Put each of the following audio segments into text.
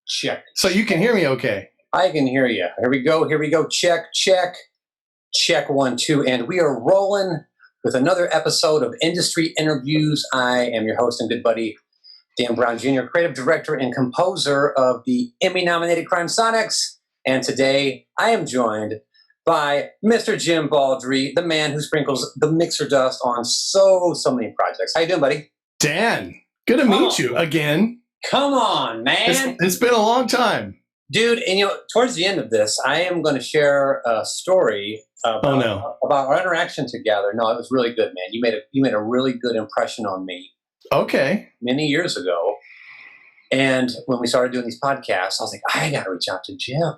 Check. So you can hear me okay? I can hear you. Here we go. Here we go. Check, check, check 1, 2. And we are rolling with another episode of Industry Interviews. I am your host and good buddy, Dan Brown Jr., creative director and composer of the Emmy-nominated CrimeSonics. And today I am joined by Mr. Jim Baldree, the man who sprinkles the mixer dust on so many projects. How you doing, buddy? Dan, good to meet you again. Come on, man. It's been a long time. Dude, and towards the end of this, I am going to share a story about our interaction together. No, it was really good, man. You made a really good impression on me. Okay. Many years ago. And when we started doing these podcasts, I was like, I got to reach out to Jim.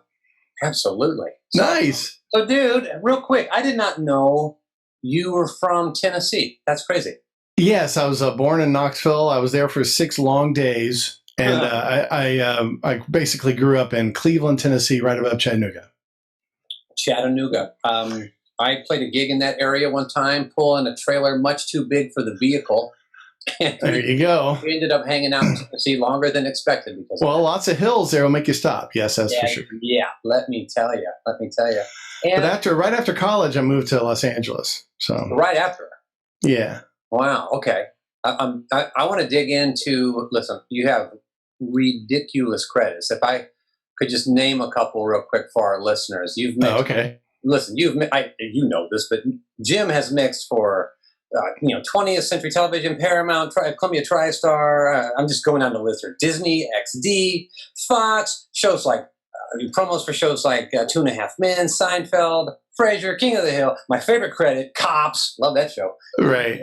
Absolutely. Nice. So, dude, real quick, I did not know you were from Tennessee. That's crazy. Yes, I was born in Knoxville. I was there for 6 long days. And I basically grew up in Cleveland, Tennessee, right above Chattanooga. Chattanooga. I played a gig in that area one time, pulling a trailer much too big for the vehicle. And there you go. We ended up hanging out in Tennessee longer than expected. Because lots of hills there will make you stop. Yes, that's for sure. Yeah, let me tell you. And but right after college, I moved to Los Angeles. So right after. Yeah. Wow. Okay. I want to dig into. Listen, you have ridiculous credits. If I could just name a couple real quick for our listeners, you've mixed. Okay. Listen, you know this, but Jim has mixed for 20th Century Television, Paramount, Columbia TriStar. I'm just going down the list here. Disney, XD, Fox, shows like promos for shows like 2.5 Men, Seinfeld, Frasier, King of the Hill. My favorite credit, Cops. Love that show. Right.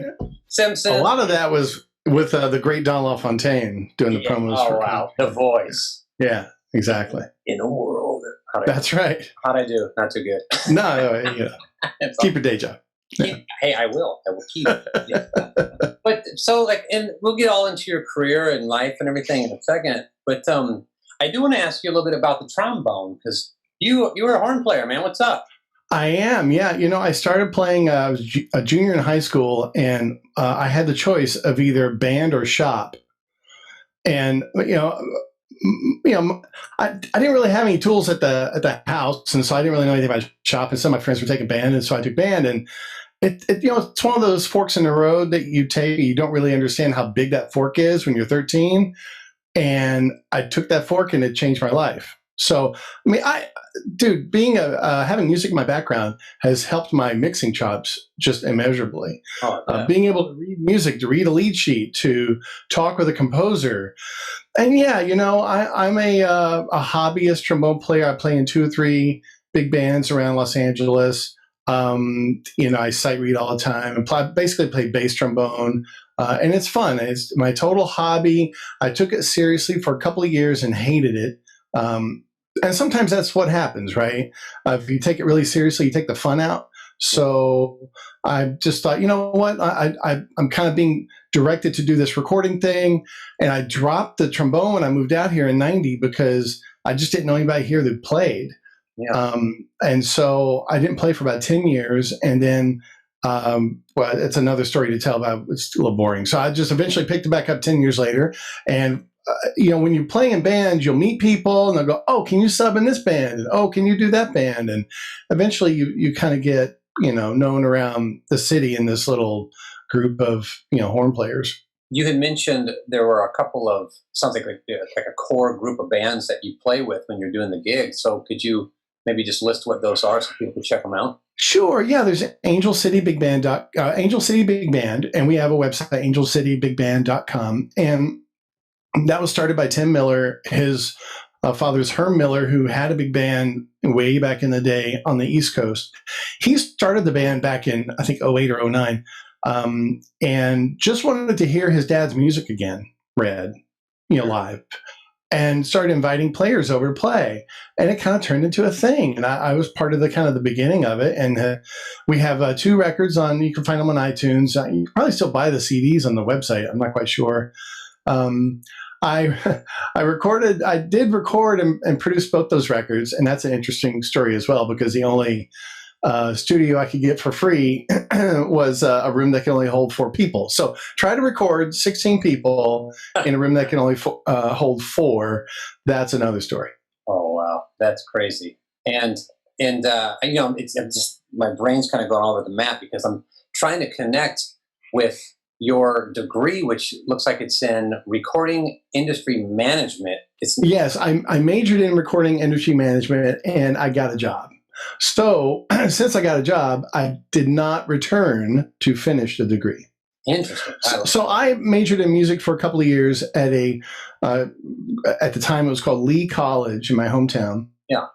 Simpsons. A lot of that was with the great Don LaFontaine doing the promos. Oh, wow. The Voice. Yeah, exactly. In a world. That's right. How'd I do? Not too good. No, keep your day job. Hey, I will keep it. Yeah. But so and we'll get all into your career and life and everything in a second. But I do want to ask you a little bit about the trombone because you were a horn player, man. What's up? I am, yeah. I started playing. I was a junior in high school, and I had the choice of either band or shop. And I didn't really have any tools at the house, and so I didn't really know anything about shop. And some of my friends were taking band, and so I took band. And it's one of those forks in the road that you take. You don't really understand how big that fork is when you're 13. And I took that fork, and it changed my life. So, being having music in my background has helped my mixing chops just immeasurably. Oh, yeah. Being able to read music, to read a lead sheet, to talk with a composer. And I'm a hobbyist trombone player. I play in 2 or 3 big bands around Los Angeles. I sight read all the time and basically play bass trombone. And it's fun. It's my total hobby. I took it seriously for a couple of years and hated it. And sometimes that's what happens, right? If you take it really seriously, you take the fun out. So I just thought, you know what? I'm kind of being directed to do this recording thing. And I dropped the trombone when I moved out here in 90 because I just didn't know anybody here that played. Yeah. And so I didn't play for about 10 years. And then, it's another story to tell about. It's a little boring. So I just eventually picked it back up 10 years later. And when you're playing in bands, you'll meet people and they'll go, oh, can you sub in this band? And, oh, can you do that band? And eventually you kind of get, known around the city in this little group of, horn players. You had mentioned there were a couple of something like a core group of bands that you play with when you're doing the gigs. So could you maybe just list what those are so people can check them out? Sure. Yeah. There's Angel City Big Band, and we have a website, angelcitybigband.com. And that was started by Tim Miller. His father's Herm Miller, who had a big band way back in the day on the East Coast. He started the band back in, I think, 08 or 09, and just wanted to hear his dad's music again, live, and started inviting players over to play. And it kind of turned into a thing. And I was part of the beginning of it. And we have 2 records you can find them on iTunes. You can probably still buy the CDs on the website. I'm not quite sure. I did record and produce both those records, and that's an interesting story as well because the only studio I could get for free was a room that can only hold 4 people. So try to record 16 people in a room that can only hold 4. That's another story. Oh, wow. That's crazy. And it's just, my brain's kind of going all over the map because I'm trying to connect with your degree, which looks like it's in recording industry management. Yes, I majored in recording industry management and I got a job. So since I got a job, I did not return to finish the degree. Interesting. So I majored in music for a couple of years at at the time it was called Lee College in my hometown. Yeah.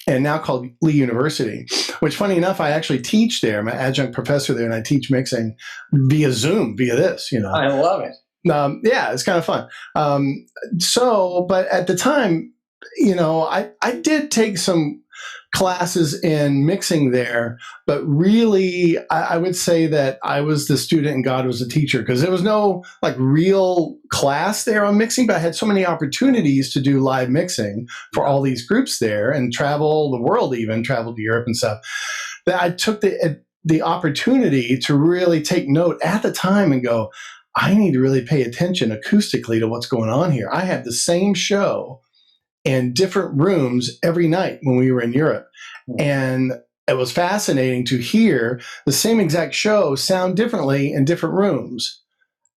And now called Lee University, which funny enough, I actually teach there. I'm an adjunct professor there and I teach mixing via Zoom, via this, I love it. Yeah, it's kind of fun. But at the time, I did take some classes in mixing there, but really I would say that I was the student and God was the teacher, because there was no like real class there on mixing, but I had so many opportunities to do live mixing for all these groups there and travel the world, even travel to Europe and stuff, that I took the opportunity to really take note at the time and go, I need to really pay attention acoustically to what's going on here. I had the same show in different rooms every night when we were in Europe. And it was fascinating to hear the same exact show sound differently in different rooms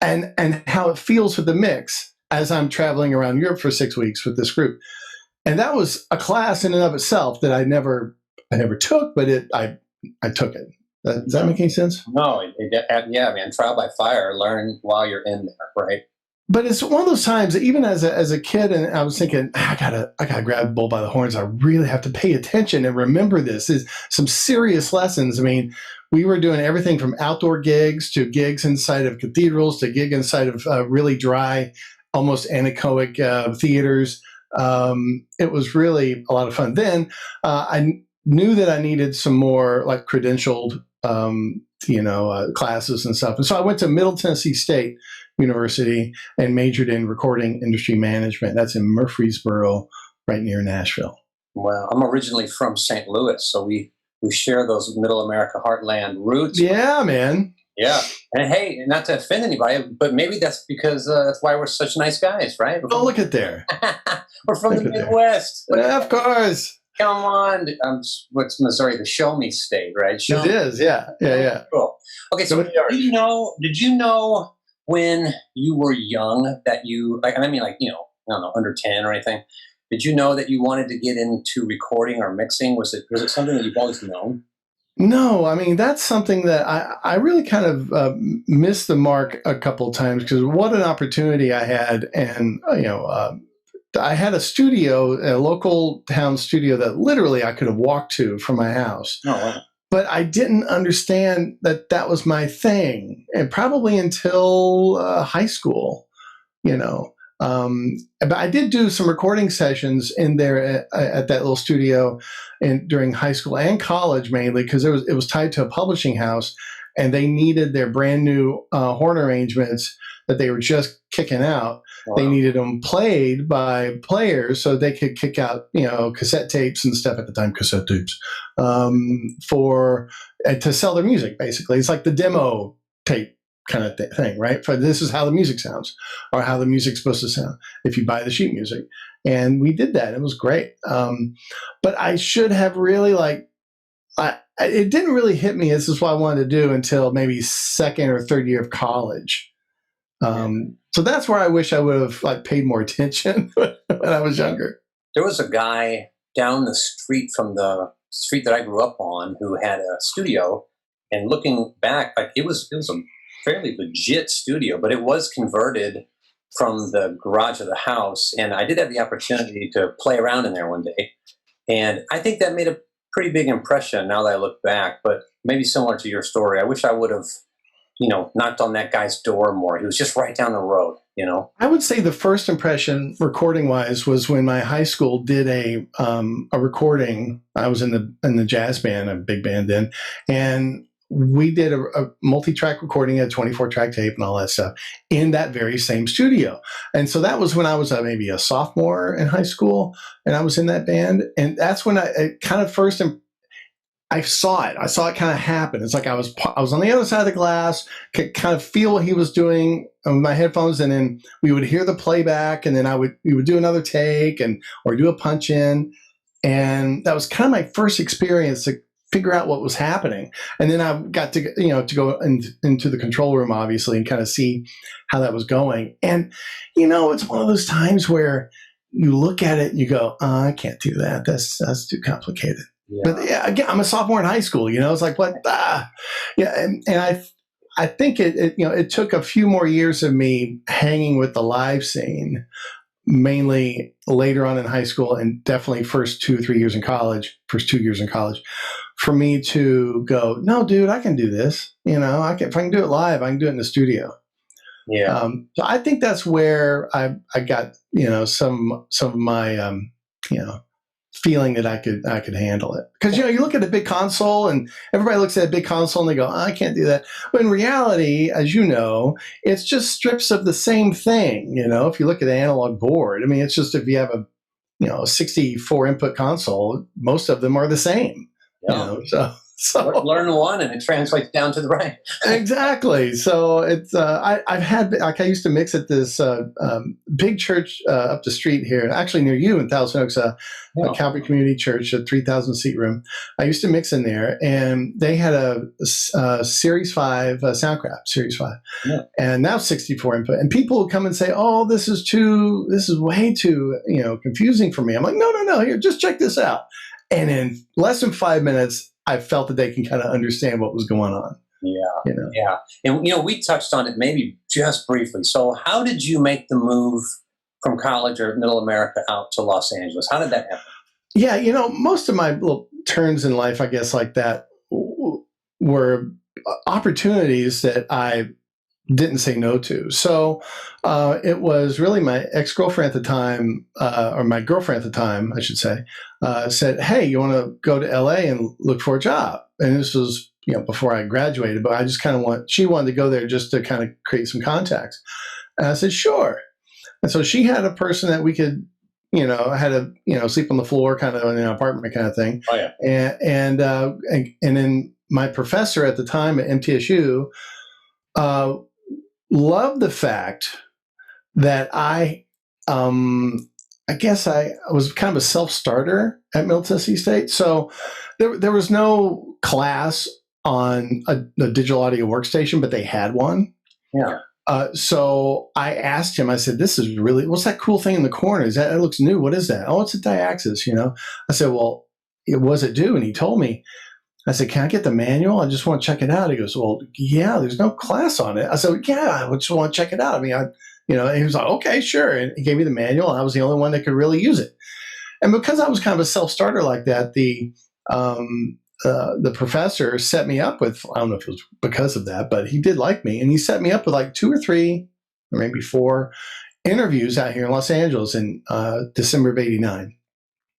and how it feels with the mix as I'm traveling around Europe for 6 weeks with this group. And that was a class in and of itself that I never took, but I took it. Does that make any sense? No, yeah, man. Trial by fire. Learn while you're in there, right? But it's one of those times that even as a kid, and I was thinking, I gotta grab the bull by the horns. I really have to pay attention and remember this. Is some serious lessons. I mean, we were doing everything from outdoor gigs to gigs inside of cathedrals to gig inside of really dry, almost anechoic theaters. It was really a lot of fun. Then I knew that I needed some more like credentialed, classes and stuff. And so I went to Middle Tennessee State University and majored in recording industry management. That's in Murfreesboro, right near Nashville. Well, I'm originally from St. Louis, so we share those Middle America heartland roots. Yeah, man. Yeah. And hey, not to offend anybody, but maybe that's because that's why we're such nice guys, right? Oh, look at there. We're from the Midwest. Yeah, of course. Come on. What's Missouri? The show me state, right? It is, yeah. Cool. Okay, so did you know when you were young that you, like, and I mean, like, I don't know, under 10 or anything, did you know that you wanted to get into recording or mixing? Was it something that you've always known? No, I mean, that's something that I really kind of missed the mark a couple of times, because what an opportunity I had. And, I had a studio, a local town studio that literally I could have walked to from my house. Oh, wow. But I didn't understand that that was my thing, and probably until high school, But I did do some recording sessions in there at that little studio, during high school and college mainly, because it was tied to a publishing house, and they needed their brand new horn arrangements that they were just kicking out. Wow. They needed them played by players so they could kick out, cassette tapes and stuff at the time, cassette tapes, to sell their music. Basically, it's like the demo tape kind of thing, right? For this is how the music sounds, or how the music's supposed to sound if you buy the sheet music. And we did that. It was great. But I should have really it didn't really hit me. This is what I wanted to do until maybe second or third year of college. So that's where I wish I would have paid more attention when I was younger. There was a guy down the street from the street that I grew up on who had a studio, and looking back, it was a fairly legit studio, but it was converted from the garage of the house. And I did have the opportunity to play around in there one day. And I think that made a pretty big impression now that I look back, but maybe similar to your story. I wish I would have, knocked on that guy's door more. He was just right down the road, I would say the first impression recording wise was when my high school did a recording. I was in the jazz band, a big band then. And we did a multi-track recording, a 24-track tape and all that stuff in that very same studio. And so that was when I was maybe a sophomore in high school, and I was in that band. And that's when I kind of first, I saw it. I saw it kind of happen. It's like I was on the other side of the glass, could kind of feel what he was doing on my headphones, and then we would hear the playback, and then we would do another take or do a punch in, and that was kind of my first experience to figure out what was happening. And then I got to go into the control room, obviously, and kind of see how that was going. And it's one of those times where you look at it and you go, oh, I can't do that. That's too complicated. Yeah. But yeah, again, I'm a sophomore in high school. It's like what? Yeah, and I think it took a few more years of me hanging with the live scene, mainly later on in high school, and definitely first 2 years in college, for me to go, no, dude, I can do this. If I can do it live, I can do it in the studio. Yeah. So I think that's where I got some of my feeling that I could handle it. Because you look at a big console and everybody looks at a big console and they go, oh, I can't do that. But in reality, as you know, it's just strips of the same thing. If you look at an analog board, I mean, it's just if you have a 64 input console, most of them are the same. Yeah. So learn one and it translates down to the right. Exactly. So it's I've had, like, I used to mix at this big church up the street here, actually near you in Thousand Oaks, a Calvary Community Church, a 3,000 seat room. I used to mix in there, and they had a Series 5 Soundcraft Series 5, and now 64 input. And people would come and say, "Oh, this is way too confusing for me." I'm like, "No, here, just check this out." And in less than 5 minutes, I felt that they can kind of understand what was going on. Yeah. Yeah. And, we touched on it maybe just briefly. So how did you make the move from college or middle America out to Los Angeles? How did that happen? Yeah. Most of my little turns in life, I guess, like that were opportunities that I didn't say no to. So it was really my ex-girlfriend at the time, or my girlfriend at the time, I should say, said, hey, you want to go to LA and look for a job? And this was, before I graduated, but I just kind of she wanted to go there just to kind of create some contacts. And I said, sure. And so she had a person that we could, had to, sleep on the floor kind of in an apartment kind of thing. Oh, yeah. And then my professor at the time at MTSU, loved the fact that I guess I was kind of a self-starter at Middle Tennessee State. So there was no class on a digital audio workstation, but they had one. Yeah. So I asked him, I said, this is really, what's that cool thing in the corner? It looks new. What is that? Oh, it's a Diaxis, I said, well, what does it do? And he told me. I said, can I get the manual? I just want to check it out. He goes, well, yeah, there's no class on it. I said, yeah, I just want to check it out. I mean, and he was like, okay, sure. And he gave me the manual, and I was the only one that could really use it. And because I was kind of a self-starter like that, the professor set me up with, I don't know if it was because of that, but he did like me. And he set me up with like 2 or 3 or maybe 4 interviews out here in Los Angeles in December of '89.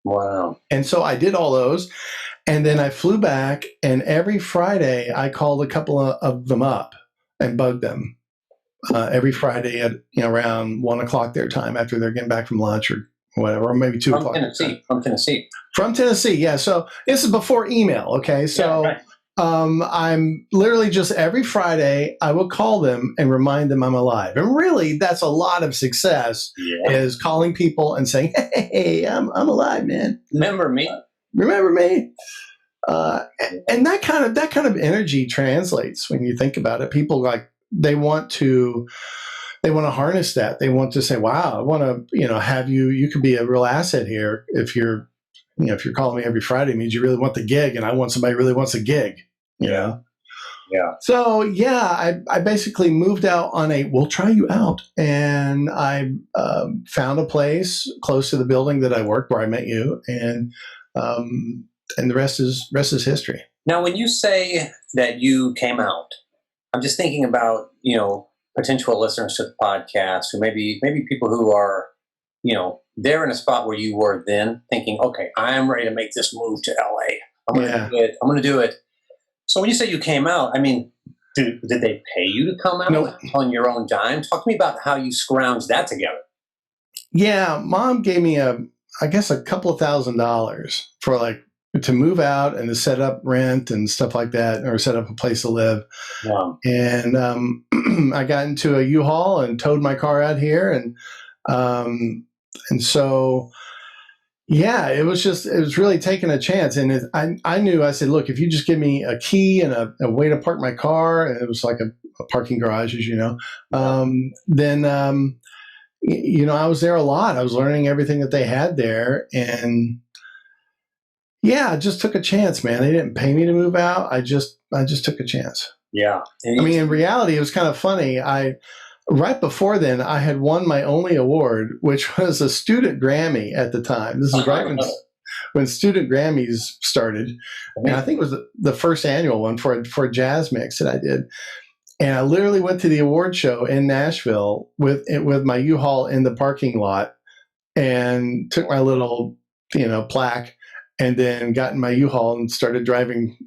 Wow. And so I did all those. And then I flew back, and every Friday I called a couple of them up and bugged them every Friday at around 1 o'clock their time after they're getting back from lunch or whatever, or maybe 2 o'clock. From Tennessee, yeah. So this is before email, okay? So yeah, right. I'm literally just every Friday I will call them and remind them I'm alive. And really, that's a lot of success, is calling people and saying, hey, I'm alive, man. Remember me. And that kind of energy translates when you think about it. People they want to harness that. They want to say, wow, I want to, have you could be a real asset here. If you're calling me every Friday, it means you really want the gig, and I want somebody who really wants a gig, Yeah. So yeah, I basically moved out on we'll try you out. And I found a place close to the building that I worked where I met you. And the rest is history. Now, when you say that you came out, I'm just thinking about, potential listeners to the podcast, or maybe people who are, they're in a spot where you were then, thinking, okay, I'm ready to make this move to LA. I'm going to do it. So when you say you came out, I mean, did they pay you to come out? Nope. On your own dime? Talk to me about how you scrounged that together. Yeah, Mom gave me I guess a couple of $1,000s for to move out and to set up rent and stuff like that, or set up a place to live. Wow. And I got into a U-Haul and towed my car out here, and so yeah, it was really taking a chance. And I knew, I said, look, if you just give me a key and a way to park my car, and it was like a parking garage, as you know, then I was there a lot. I was learning everything that they had there, and yeah, I just took a chance, man. They didn't pay me to move out. I just took a chance. Yeah. I mean, in reality, it was kind of funny. Right before then, I had won my only award, which was a student Grammy at the time. This is right when student Grammys started. And I think it was the first annual one for a jazz mix that I did. And I literally went to the award show in Nashville with my U-Haul in the parking lot, and took my little, plaque, and then got in my U-Haul and started driving,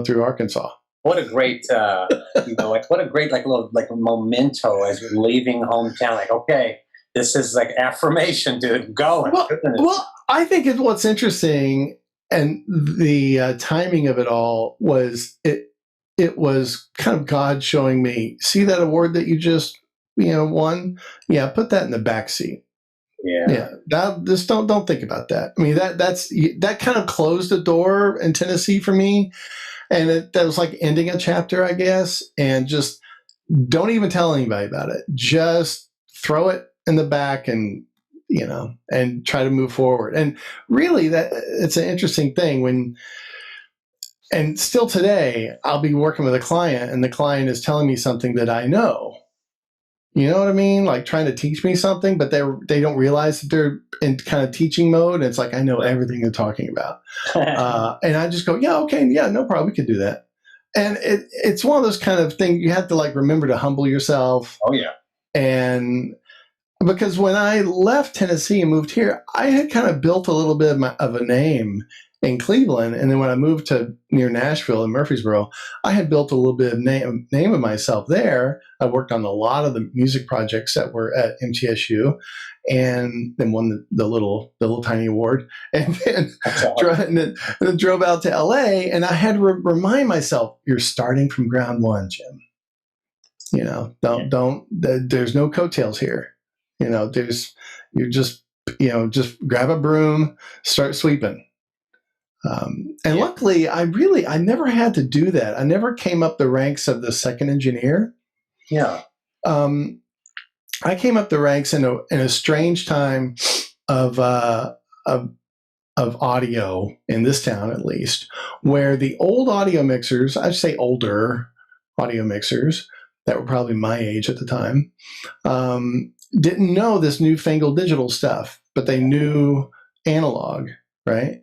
through Arkansas. What a great, what a great, little, memento as you're leaving hometown. Like, okay, this is like affirmation, dude. Go. Well, I think what's interesting, and the timing of it all was it was kind of God showing me, see that award that you just, won? Yeah, put that in the back seat. Yeah. Just don't think about that. I mean, that kind of closed the door in Tennessee for me, and that was like ending a chapter, I guess. And just don't even tell anybody about it. Just throw it in the back, and and try to move forward. And really, it's an interesting thing and still today, I'll be working with a client, and the client is telling me something that I know. You know what I mean? Like trying to teach me something, but they don't realize that they're in kind of teaching mode. And it's like, I know everything they're talking about. And I just go, yeah, okay, yeah, no problem. We could do that. And it's one of those kind of things you have to remember to humble yourself. Oh, yeah. And because when I left Tennessee and moved here, I had kind of built a little bit of a name in Cleveland. And then when I moved to near Nashville and Murfreesboro, I had built a little bit of name of myself there. I worked on a lot of the music projects that were at MTSU, and then won the little tiny award, and then drove out to LA. And I had to remind myself, you're starting from ground one, Jim. There's no coattails here. Just grab a broom, start sweeping. Luckily, I never had to do that. I never came up the ranks of the second engineer. Yeah. I came up the ranks in a strange time of audio in this town, at least, where the old audio mixers, I'd say older audio mixers that were probably my age at the time, didn't know this newfangled digital stuff, but they knew analog, right?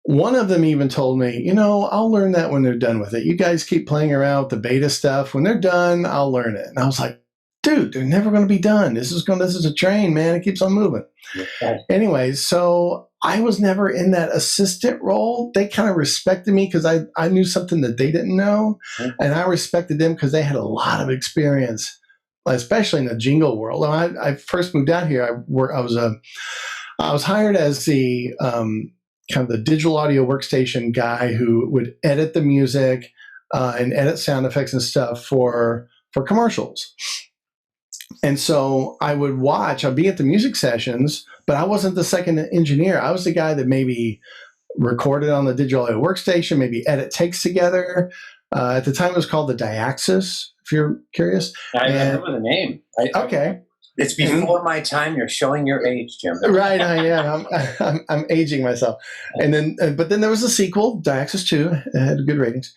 One of them even told me, I'll learn that when they're done with it. You guys keep playing around with the beta stuff. When they're done, I'll learn it. And I was like, dude, they're never going to be done. This is a train, man. It keeps on moving. Okay. Anyway, so I was never in that assistant role. They kind of respected me because I knew something that they didn't know. Mm-hmm. And I respected them because they had a lot of experience, especially in the jingle world. When I first moved out here, I was hired as the kind of the digital audio workstation guy who would edit the music and edit sound effects and stuff for commercials. And so I'd be at the music sessions, but I wasn't the second engineer. I was the guy that maybe recorded on the digital audio workstation, maybe edit takes together. At the time, it was called the Diaxis, if you're curious. I remember the name. Okay. It's before my time. You're showing your age, Jim. Right, I am. I'm aging myself. And then, but then there was a sequel, Diaxis 2. It had good ratings.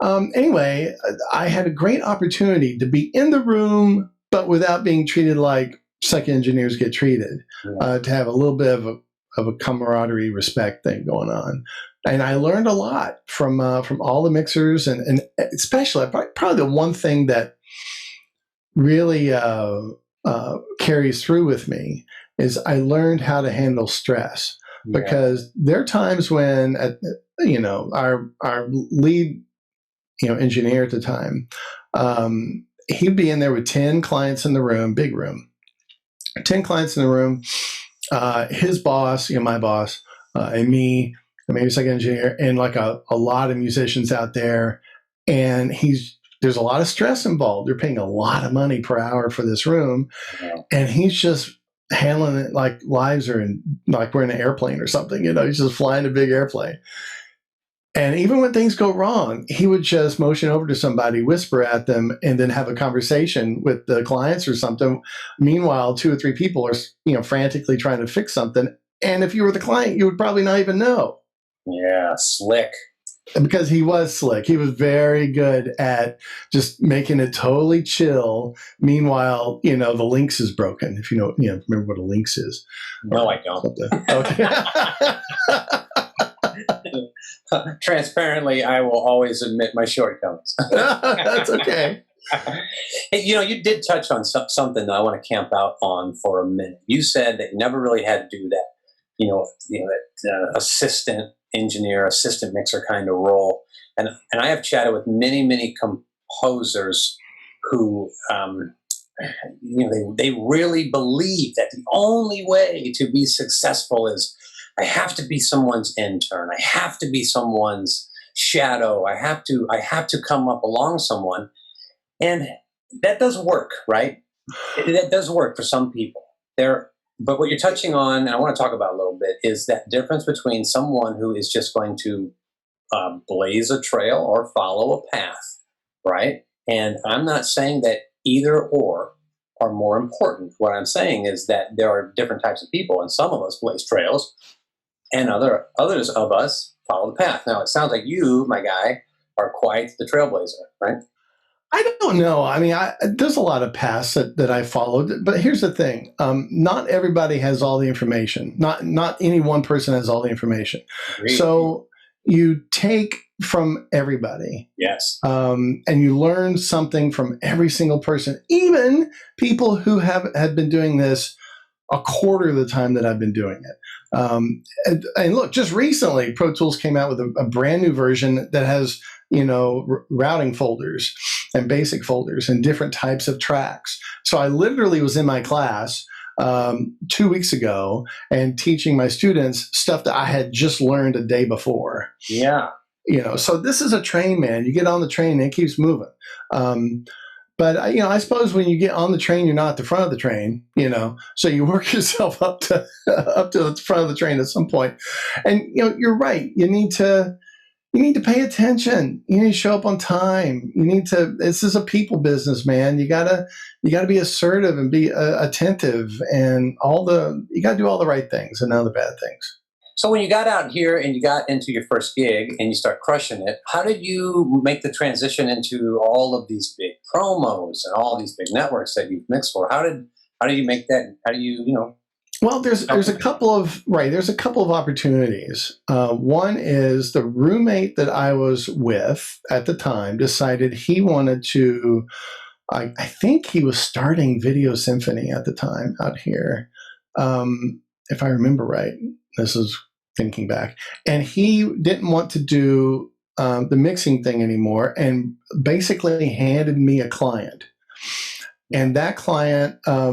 Anyway, I had a great opportunity to be in the room, but without being treated like second engineers get treated. To have a little bit of a camaraderie, respect thing going on. And I learned a lot from all the mixers, and especially probably the one thing that really carries through with me is I learned how to handle stress. Yeah. Because there are times when our lead engineer at the time, he'd be in there with 10 clients in the room, big room, 10 clients in the room, his boss, my boss, and me, a music engineer, and like a lot of musicians out there. And there's a lot of stress involved. They're paying a lot of money per hour for this room. And he's just handling it like lives are like we're in an airplane or something. He's just flying a big airplane. And even when things go wrong, he would just motion over to somebody, whisper at them, and then have a conversation with the clients or something. Meanwhile, 2 or 3 people are, frantically trying to fix something. And if you were the client, you would probably not even know. Yeah, slick. Because he was slick. He was very good at just making it totally chill. Meanwhile, the Lynx is broken. If remember what a Lynx is. No, I don't. Okay. Transparently, I will always admit my shortcomings. That's okay. Hey, you did touch on something that I want to camp out on for a minute. You said that you never really had to do that, that assistant engineer, assistant mixer kind of role. And I have chatted with many, many composers who, they really believe that the only way to be successful is I have to be someone's intern. I have to be someone's shadow. I have to come up along someone. And that does work, right? That does work for some people. But what you're touching on, and I want to talk about a little bit, is that difference between someone who is just going to blaze a trail or follow a path, right? And I'm not saying that either or are more important. What I'm saying is that there are different types of people, and some of us blaze trails, and others of us follow the path. Now, it sounds like you, my guy, are quite the trailblazer, right? I don't know. I mean, there's a lot of paths that I followed, but here's the thing: not everybody has all the information. Not any one person has all the information. Agreed. So you take from everybody, yes, and you learn something from every single person, even people who had been doing this a quarter of the time that I've been doing it. And look, just recently, Pro Tools came out with a brand new version that has routing folders and basic folders and different types of tracks. So I literally was in my class 2 weeks ago and teaching my students stuff that I had just learned a day before. Yeah. So this is a train, man. You get on the train and it keeps moving. But I suppose when you get on the train, you're not at the front of the train, so you work yourself up to the front of the train at some point. And you're right. You need to pay attention. You need to show up on time. This is a people business, man. You gotta be assertive and be attentive, and you gotta do all the right things and none of the bad things. So when you got out here and you got into your first gig and you start crushing it, how did you make the transition into all of these big promos and all these big networks that you've mixed for? How did you make that? How do you Well, there's a couple of opportunities. One is the roommate that I was with at the time decided he wanted to. I think he was starting Video Symphony at the time out here, if I remember right. This is thinking back, and he didn't want to do the mixing thing anymore, and basically handed me a client. And that client, I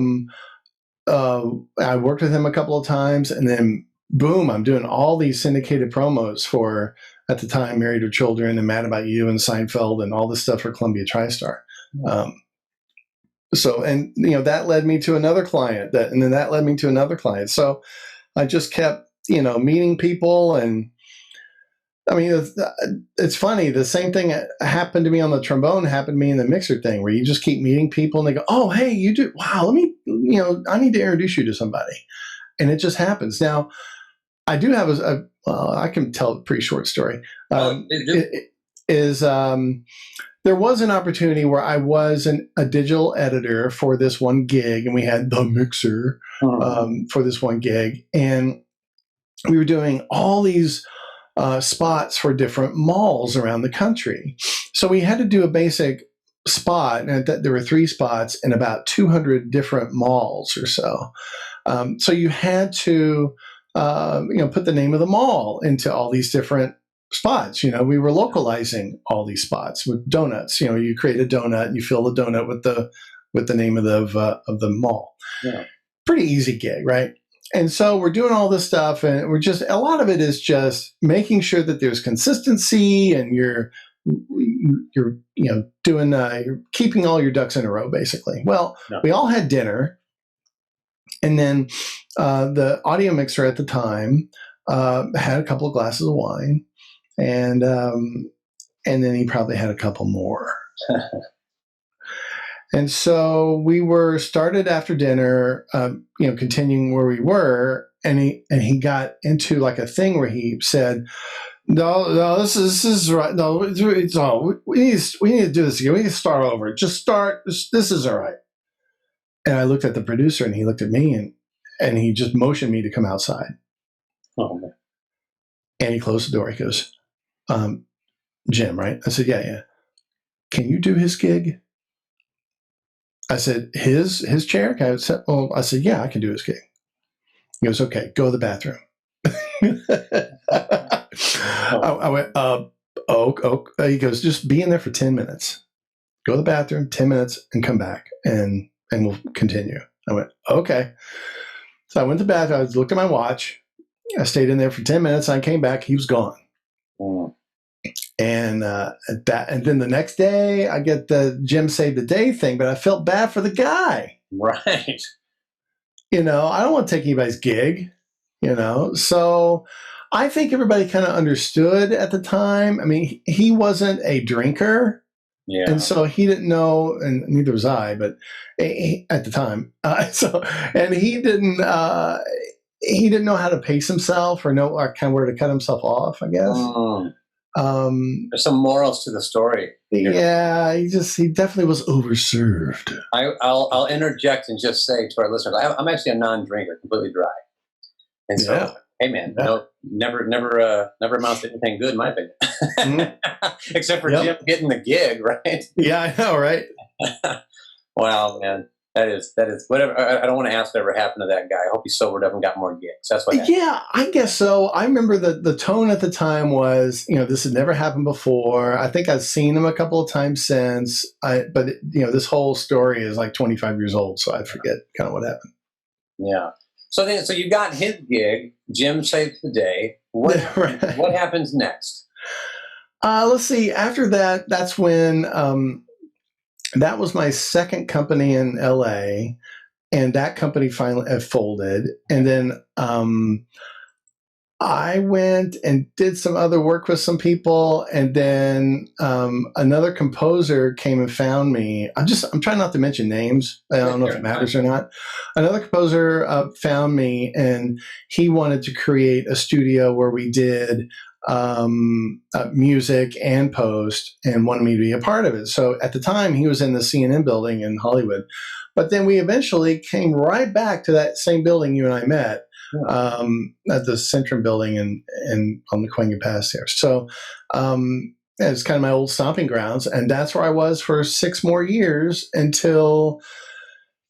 worked with him a couple of times, and then boom, I'm doing all these syndicated promos for, at the time, Married with Children and Mad About You and Seinfeld and all this stuff for Columbia TriStar. That led me to another client, and then that led me to another client. So I just kept, meeting people. And I mean, it's funny. The same thing that happened to me on the trombone happened to me in the mixer thing, where you just keep meeting people and they go, oh, hey, you do. Wow. I need to introduce you to somebody. And it just happens. Now, I do have I can tell a pretty short story. There was an opportunity where I was a digital editor for this one gig, and we had the mixer for this one gig. And we were doing all these spots for different malls around the country. So we had to do a basic spot, and there were 3 spots in about 200 different malls or so. So you had to, put the name of the mall into all these different spots. We were localizing all these spots with donuts. You create a donut and you fill the donut with the name of the mall. Yeah. Pretty easy gig, right? And so we're doing all this stuff, and a lot of it is just making sure that there's consistency, and you're doing you're keeping all your ducks in a row, basically. Well, we all had dinner, and then the audio mixer at the time had a couple of glasses of wine, and then he probably had a couple more. And so we were started after dinner, continuing where we were, and he got into like a thing where he said, "No, this is right. No, it's all we need to do this again. We need to start over. Just start. This is all right." And I looked at the producer, and he looked at me, and he just motioned me to come outside. Oh, man. And he closed the door. He goes, "Jim, right?" I said, "Yeah. Can you do his gig?" I said, his chair? I said, "Yeah, I can do his gig." He goes, "Okay, go to the bathroom." I went, he goes, "Just be in there for 10 minutes. Go to the bathroom, 10 minutes, and come back, and we'll continue." I went, "Okay." So I went to the bathroom. I looked at my watch. I stayed in there for 10 minutes. I came back. He was gone. Mm. And then the next day, I get the Jim saved the day thing, but I felt bad for the guy. Right. I don't want to take anybody's gig, So I think everybody kind of understood at the time. I mean, he wasn't a drinker. Yeah. And so he didn't know, and neither was I, but at the time. And he didn't know how to pace himself or know kind of where to cut himself off, I guess. Mm. There's some morals to the story. Yeah, he definitely was overserved. I'll interject and just say to our listeners, I'm actually a non-drinker, completely dry. And so, hey man, never amounts to anything good in my opinion. Mm-hmm. Except for Jim getting the gig, right? Yeah, I know, right? Wow, man. That is whatever. I don't want to ask whatever happened to that guy. I hope he sobered up and got more gigs. That's what happened. Yeah, I guess so. I remember the tone at the time was, this had never happened before. I think I've seen him a couple of times since. But this whole story is like 25 years old, so I forget kind of what happened. Yeah. So you got his gig. Jim saves the day. What happens next? Let's see. After that, that's when that was my second company in LA, and that company finally folded. And then I went and did some other work with some people, and then another composer came and found me. I'm trying not to mention names. I don't know if it matters or not. Another composer found me, and he wanted to create a studio where we did music and post, and wanted me to be a part of it. So at the time, he was in the CNN building in Hollywood, but then we eventually came right back to that same building you and I met. At the Centrum building and on the Quenga Pass there. So it's kind of my old stomping grounds. And that's where I was for 6 more years until,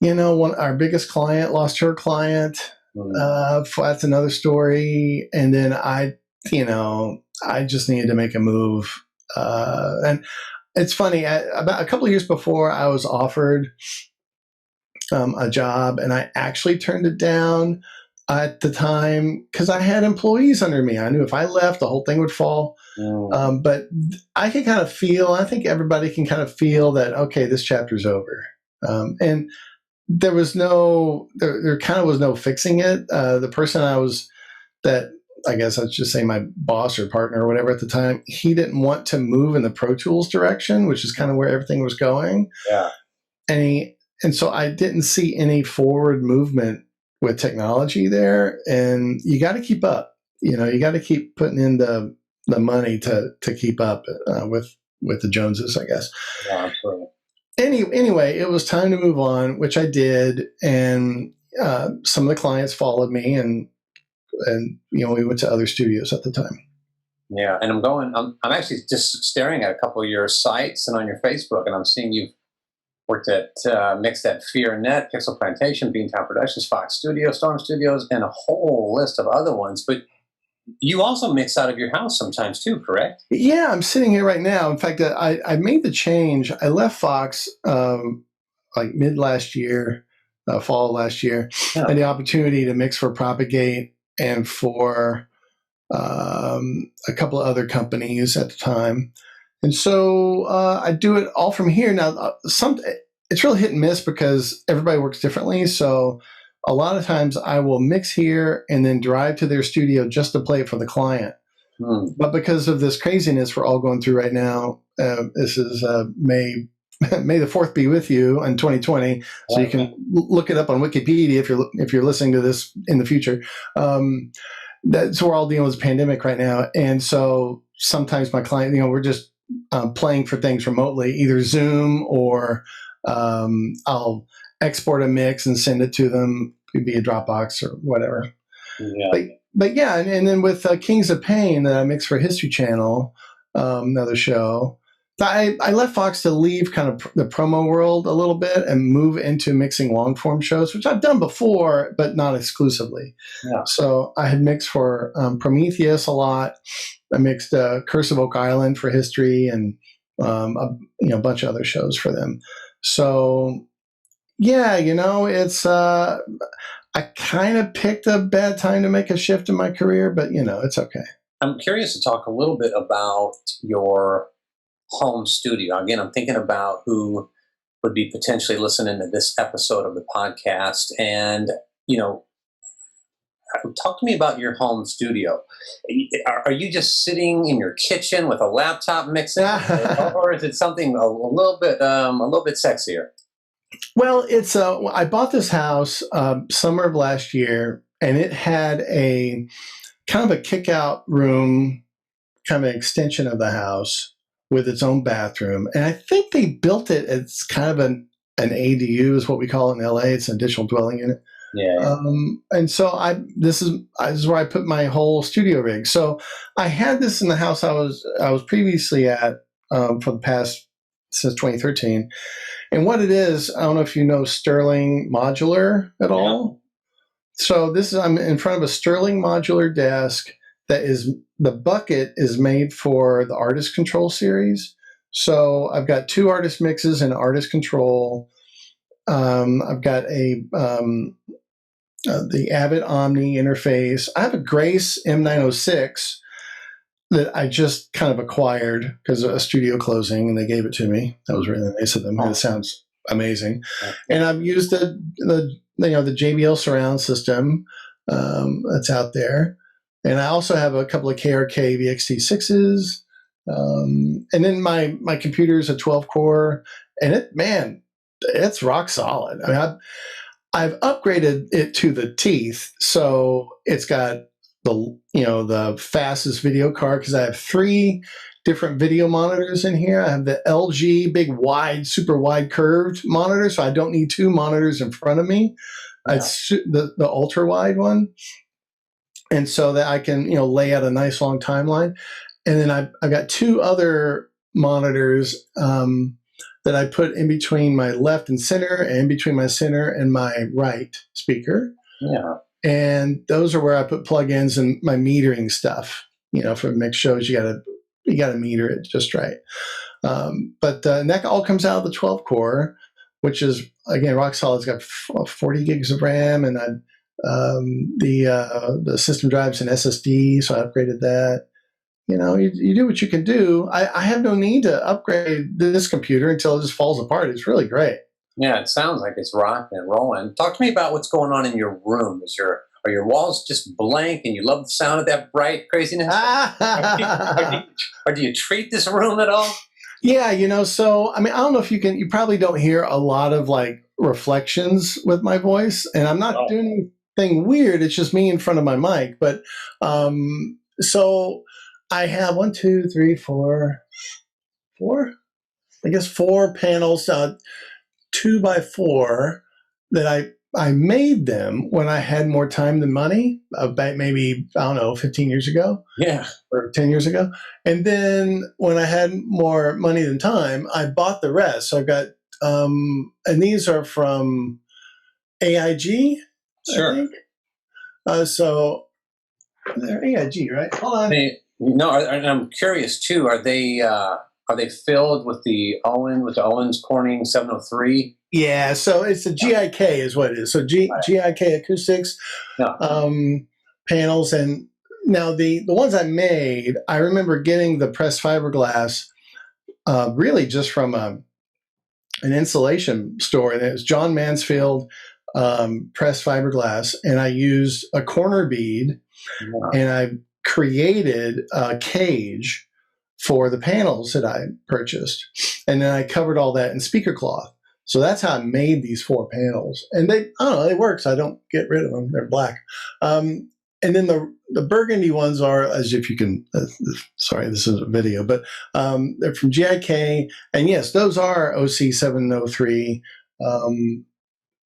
our biggest client lost her client. That's another story. And then I just needed to make a move. And it's funny, about a couple of years before, I was offered a job, and I actually turned it down at the time because I had employees under me. I knew if I left, the whole thing would fall. But I can kind of feel, I think everybody can kind of feel that, okay, this chapter's over. And there kind of was no fixing it. The person I guess I'd just say my boss or partner or whatever at the time, he didn't want to move in the Pro Tools direction, which is kind of where everything was going. Yeah. And so I didn't see any forward movement with technology there, and you got to keep up. You got to keep putting in the money to keep up with the Joneses, I guess. Yeah, absolutely. Anyway, it was time to move on, which I did, and some of the clients followed me, and we went to other studios at the time. Yeah, and I'm actually just staring at a couple of your sites and on your Facebook, and I'm seeing you've worked at Mixed at Fear Net, Pixel Plantation, Beantown Productions, Fox Studios, Storm Studios, and a whole list of other ones. But you also mix out of your house sometimes too, correct? Yeah, I'm sitting here right now. In fact, I made the change. I left Fox like mid last year, fall of last year. Yeah. And the opportunity to mix for Propagate and for a couple of other companies at the time. And so I do it all from here. Now, it's really hit and miss because everybody works differently. So a lot of times I will mix here and then drive to their studio just to play it for the client. But because of this craziness we're all going through right now, this is May the 4th be with you in 2020. So you can look it up on Wikipedia if you're listening to this in the future. That's we're all dealing with a pandemic right now, and so sometimes my client, we're just playing for things remotely, either Zoom or I'll export a mix and send it to them via Dropbox or whatever. Yeah. But yeah, and then with Kings of Pain that I mix for History Channel, another show, I left Fox to leave kind of the promo world a little bit and move into mixing long form shows, which I've done before, but not exclusively. Yeah. So I had mixed for Prometheus a lot. I mixed Curse of Oak Island for History and a bunch of other shows for them. So yeah, it's I kind of picked a bad time to make a shift in my career, but it's okay. I'm curious to talk a little bit about your home studio. Again, I'm thinking about who would be potentially listening to this episode of the podcast. And, talk to me about your home studio. Are you just sitting in your kitchen with a laptop mixing, or is it something a little bit sexier? Well, it's I bought this house summer of last year, and it had a kind of a kick-out room, kind of an extension of the house with its own bathroom. And I think they built it as kind of an ADU is what we call it in LA. It's an additional dwelling unit. Yeah. And so this is where I put my whole studio rig. So I had this in the house I was previously at for the past since 2013. And what it is, I don't know if you know Sterling Modular at all. So I'm in front of a Sterling Modular desk that is, the bucket is made for the Artist Control series. So I've got 2 artist mixes and Artist Control. I've got the Avid Omni interface. I have a Grace M906 that I just kind of acquired because of a studio closing, and they gave it to me. That was really nice of them. It sounds amazing. And I've used the JBL surround system that's out there. And I also have a couple of KRK VXT6s. And then my computer is a 12-core, and it's rock solid. I mean, I've upgraded it to the teeth, so it's got the fastest video card because I have 3 different video monitors in here. I have the LG big wide, super wide curved monitor, so I don't need 2 monitors in front of me. Yeah. It's the ultra wide one, and so that I can lay out a nice long timeline. And then I've got 2 other monitors that I put in between my left and center, and between my center and my right speaker. Yeah. And those are where I put plugins and my metering stuff. For mixed shows, you gotta meter it just right. But that all comes out of the 12-core, which is again rock solid. It's got 40 gigs of RAM, and the system drives an SSD, so I upgraded that. You do what you can do. I have no need to upgrade this computer until it just falls apart. It's really great. Yeah, it sounds like it's rocking and rolling. Talk to me about what's going on in your room. Are your walls just blank and you love the sound of that bright craziness? Or do you treat this room at all? Yeah, so I mean, I don't know if you probably don't hear a lot of like reflections with my voice, and I'm not doing anything weird. It's just me in front of my mic. But so I have 1, 2, 3, 4, I guess 4 panels, 2x4 that I made them when I had more time than money, about maybe, I don't know, 15 years ago. Yeah. Or 10 years ago. And then when I had more money than time, I bought the rest. So I've got, and these are from AIG, sure. I think. So they're AIG, right? Hold on. No, and I'm curious too. Are they are they filled with the Owens Corning 703? Yeah, so it's a GIK is what it is. So GIK acoustics No. panels, and now the ones I made, I remember getting the pressed fiberglass really just from an insulation store, and it was John Mansfield pressed fiberglass, and I used a corner bead, and I created a cage for the panels that I purchased, and then I covered all that in speaker cloth. So that's how I made these 4 panels, and they, I don't know, it works. I don't get rid of them; they're black. And then the burgundy ones are, as if you can. Sorry, this is a video, but they're from GIK, and yes, those are OC 703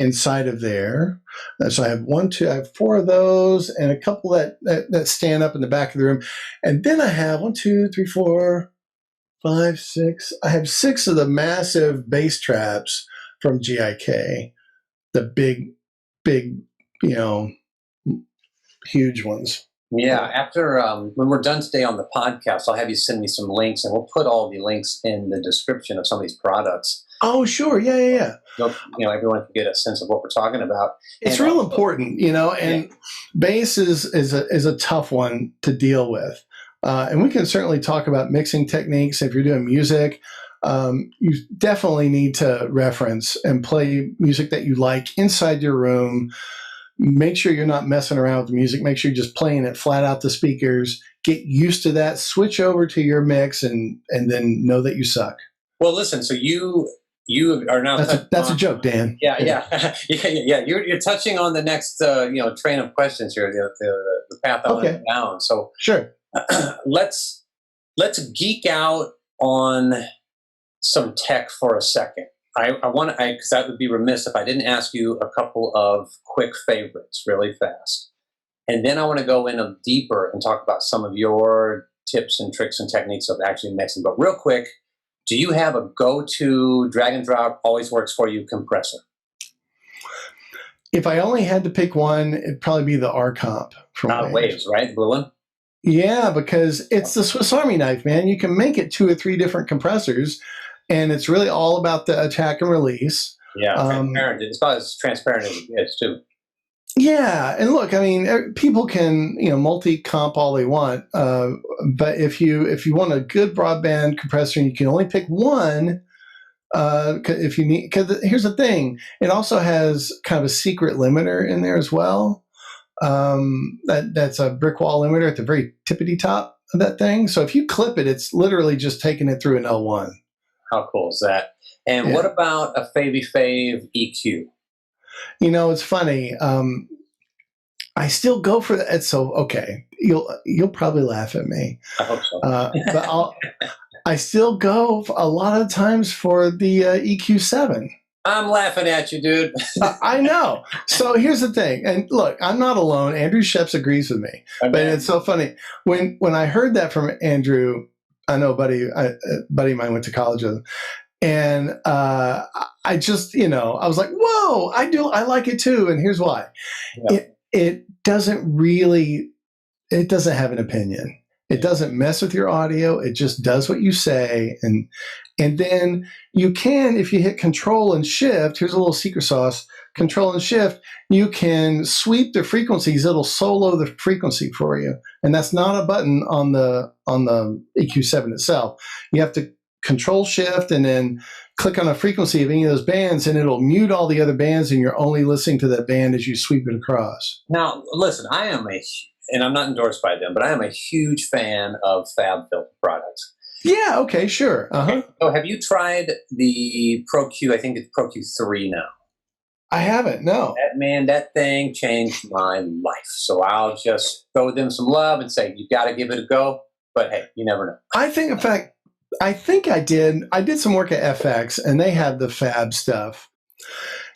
inside of there. So I have 4 of those, and a couple that stand up in the back of the room, and then I have 1, 2, 3, 4, 5, 6. I have 6 of the massive bass traps from GIK, the big, huge ones. Yeah, after when we're done today on the podcast, I'll have you send me some links, and we'll put all the links in the description of some of these products. Oh, sure, yeah. So, everyone can get a sense of what we're talking about. It's real important, and bass is a tough one to deal with. And we can certainly talk about mixing techniques. If you're doing music, you definitely need to reference and play music that you like inside your room. Make sure you're not messing around with the music. Make sure you're just playing it flat out the speakers. Get used to that. Switch over to your mix, and then know that you suck. Well, listen. So you are now. That's a joke, Dan. Yeah. You're touching on the next train of questions here. The path I went down. So sure. Let's geek out on some tech for a second. Because that would be remiss if I didn't ask you a couple of quick favorites really fast. And then I want to go in deeper and talk about some of your tips and tricks and techniques of actually mixing. But real quick, do you have a go-to drag and drop, always works for you compressor? If I only had to pick one, it'd probably be the R-Comp from Waves, right? The blue one? Yeah, because it's the Swiss Army knife, man. You can make it 2 or 3 different compressors, and it's really all about the attack and release. Yeah, transparent. It's about as transparent as it is, too. Yeah, and look, I mean, people can multi-comp all they want, but if you want a good broadband compressor and you can only pick one, if you need, because here's the thing, it also has kind of a secret limiter in there as well. That's a brick wall limiter at the very tippity top of that thing. So if you clip it, it's literally just taking it through an L1. How cool is that? And what about a Favy Fave EQ? It's funny. I still go for that. So okay, you'll probably laugh at me. I hope so. But I still go a lot of times for the EQ7. I'm laughing at you, dude. I know. So here's the thing, and look, I'm not alone. Andrew Sheps agrees with me, but it's so funny when I heard that from Andrew. I know, buddy of mine went to college with him, and I just, I was like, whoa, I like it too, and here's why. Yeah. It doesn't have an opinion. It doesn't mess with your audio. It just does what you say. And then you can, if you hit Control and Shift, here's a little secret sauce, Control and Shift, you can sweep the frequencies. It'll solo the frequency for you. And that's not a button on the EQ7 itself. You have to Control Shift and then click on a frequency of any of those bands, and it'll mute all the other bands, and you're only listening to that band as you sweep it across. Now, listen, and I'm not endorsed by them, but I am a huge fan of FabFilter products. Yeah, okay, sure. Uh-huh. So have you tried the Pro-Q? I think it's Pro-Q 3 now. I haven't, no. That thing changed my life. So I'll just throw them some love and say, you got to give it a go. But hey, you never know. I think, in fact, I did some work at FX, and they have the Fab stuff.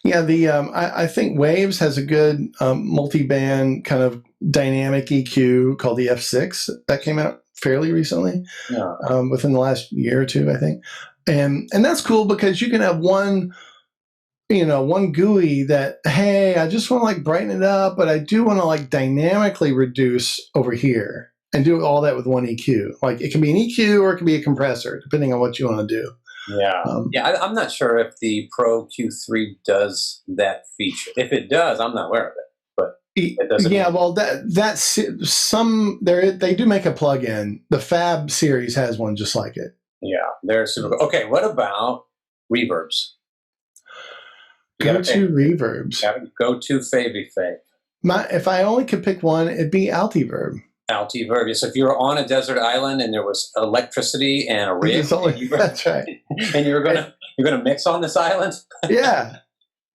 Yeah, I think Waves has a good multi-band kind of dynamic EQ called the F6 that came out fairly recently, within the last year or two, I think. And that's cool because you can have one GUI that, hey, I just want to like brighten it up, but I do want to like dynamically reduce over here. and do all that with one EQ. Like it can be an EQ or it can be a compressor, depending on what you want to do. Yeah. I'm not sure if the Pro Q3 does that feature. If it does, I'm not aware of it. But it doesn't. Yeah, well, that's they do make a plug-in. The Fab series has one just like it. Yeah, they're super cool. Okay, what about reverbs? Go-to reverbs. Go-to favy fave. If I only could pick one, it'd be Altiverb. Altiverb. So if you were on a desert island and there was electricity and a rig, that's right, and you're gonna mix on this island. yeah,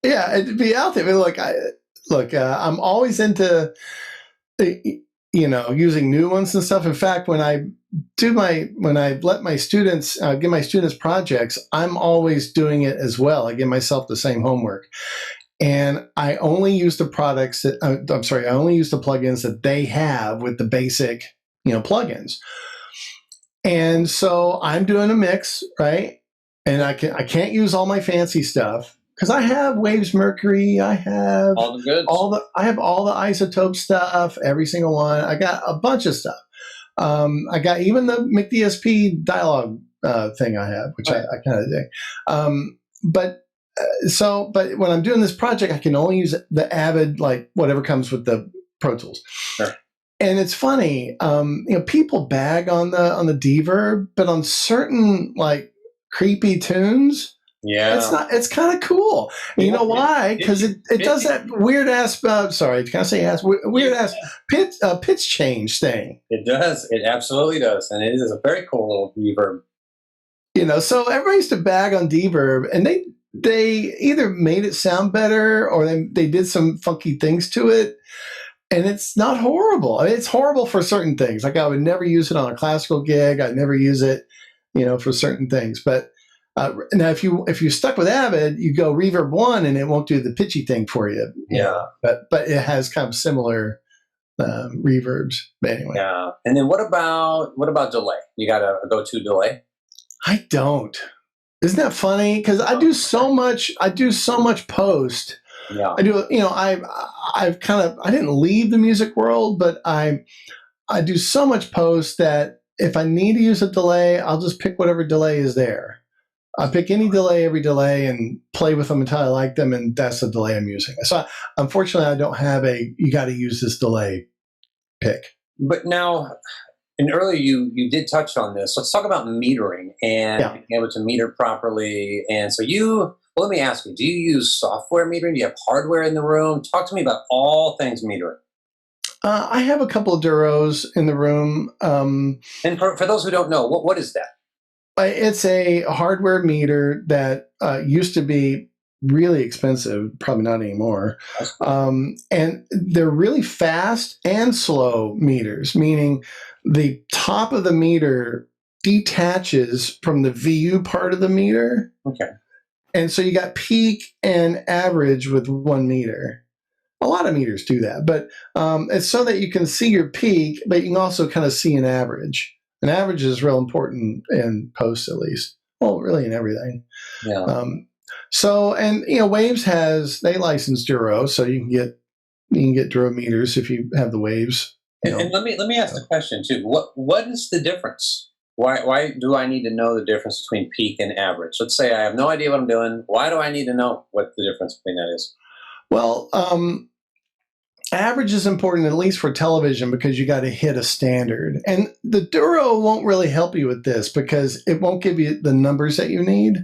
it'd be Altiverb. Look, I'm always into using new ones and stuff. In fact, when I let my students give my students projects, I'm always doing it as well. I give myself the same homework. And I only use the products that I only use the plugins that they have with the basic, plugins. And so I'm doing a mix, right? And I can't use all my fancy stuff because I have Waves Mercury, I have all the goods. I have all the isotope stuff, every single one. I got a bunch of stuff. I got even the McDSP dialogue thing I have, which I kind of dig. But when I'm doing this project, I can only use the Avid, like whatever comes with the Pro Tools. Sure. And it's funny, people bag on the Deverb, but on certain like creepy tunes, it's kind of cool. And you know why? Because it does that weird ass. Sorry, can I say ass? Weird ass pitch change thing. It does. It absolutely does, and it is a very cool little reverb. So everybody used to bag on Deverb, and they either made it sound better or they did some funky things to it. And it's not horrible. I mean, it's horrible for certain things. Like I would never use it on a classical gig. I'd never use it, for certain things. But now if you stuck with Avid, you go Reverb 1 and it won't do the pitchy thing for you. Yeah. But it has kind of similar reverbs. But anyway. Yeah. And then what about delay? You got a go-to delay? I don't. Isn't that funny? Because I do so much post. Yeah. I do. I didn't leave the music world, but I do so much post that if I need to use a delay, I'll just pick whatever delay is there. I pick any delay, every delay, and play with them until I like them, and that's the delay I'm using. So unfortunately, I don't have you got to use this delay pick. But now, and earlier you did touch on this. Let's talk about metering and being able to meter properly. And so let me ask you, do you use software metering? Do you have hardware in the room? Talk to me about all things metering. I have a couple of Duros in the room. And for those who don't know, what is that? It's a hardware meter that used to be really expensive, probably not anymore. And they're really fast and slow meters, meaning the top of the meter detaches from the VU part of the meter. Okay. And so you got peak and average with one meter. A lot of meters do that, but it's so that you can see your peak, but you can also kind of see an average. An average is real important in post, at least. Well, really in everything. Yeah. Waves they license Duro, so you can get Duro meters if you have the Waves. And let me ask the question too. What is the difference? Why do I need to know the difference between peak and average? Let's say I have no idea what I'm doing. Why do I need to know what the difference between that is? Well, average is important, at least for television, because you got to hit a standard. And the Duro won't really help you with this because it won't give you the numbers that you need.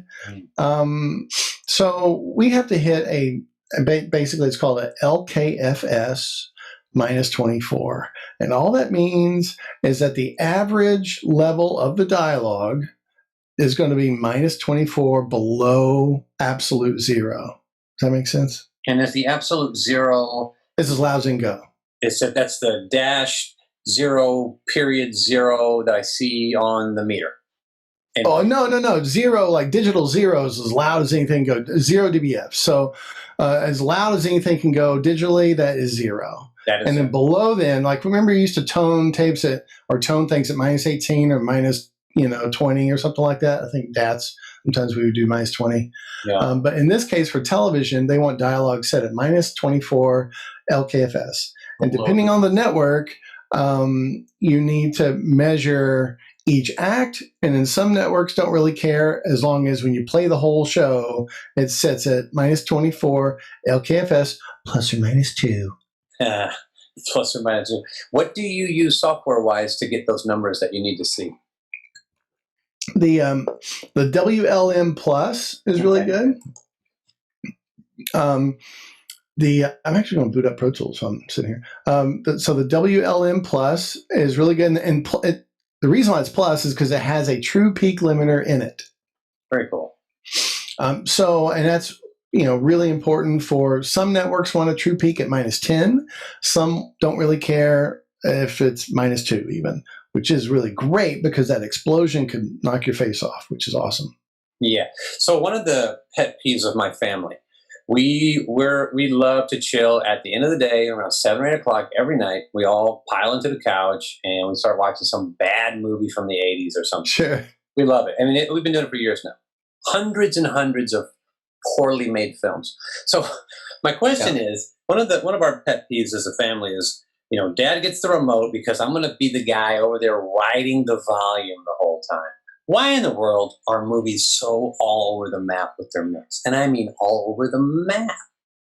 So we have to hit basically it's called a LKFS minus 24. And all that means is that the average level of the dialogue is going to be minus 24 below absolute zero. Does that make sense? And is the absolute zero... It's as loud as it can go. That's the dash 0.0 that I see on the meter. And no. Zero, like digital zero is as loud as anything can go. 0 dBF. So as loud as anything can go digitally, that is zero. And then below like remember you used to tone tapes or tone things at minus 18 or minus 20 or something like that. I think sometimes we would do minus 20. Yeah. But in this case for television, they want dialogue set at minus 24 LKFS. And depending on the network, You need to measure each act, and then some networks don't really care as long as when you play the whole show, it sets at -24 LKFS plus or minus 2. Plus or minus. What do you use software-wise to get those numbers that you need to see? The WLM Plus is really good. I'm actually going to boot up Pro Tools, so I'm sitting here. So the WLM Plus is really good, and the reason why it's plus is because it has a true peak limiter in it. Very cool. And that's really important for some networks want a true peak at -10. Some don't really care if it's -2 even, which is really great because that explosion could knock your face off, which is awesome. Yeah. So one of the pet peeves of my family, we love to chill at the end of the day around 7 or 8 o'clock every night. We all pile into the couch and we start watching some bad movie from the 80s or something. Sure. We love it. I mean, we've been doing it for years now. Hundreds and hundreds of poorly made films. So my question is, one of our pet peeves as a family is, Dad gets the remote because I'm going to be the guy over there riding the volume the whole time. Why in the world are movies so all over the map with their mix? And I mean all over the map.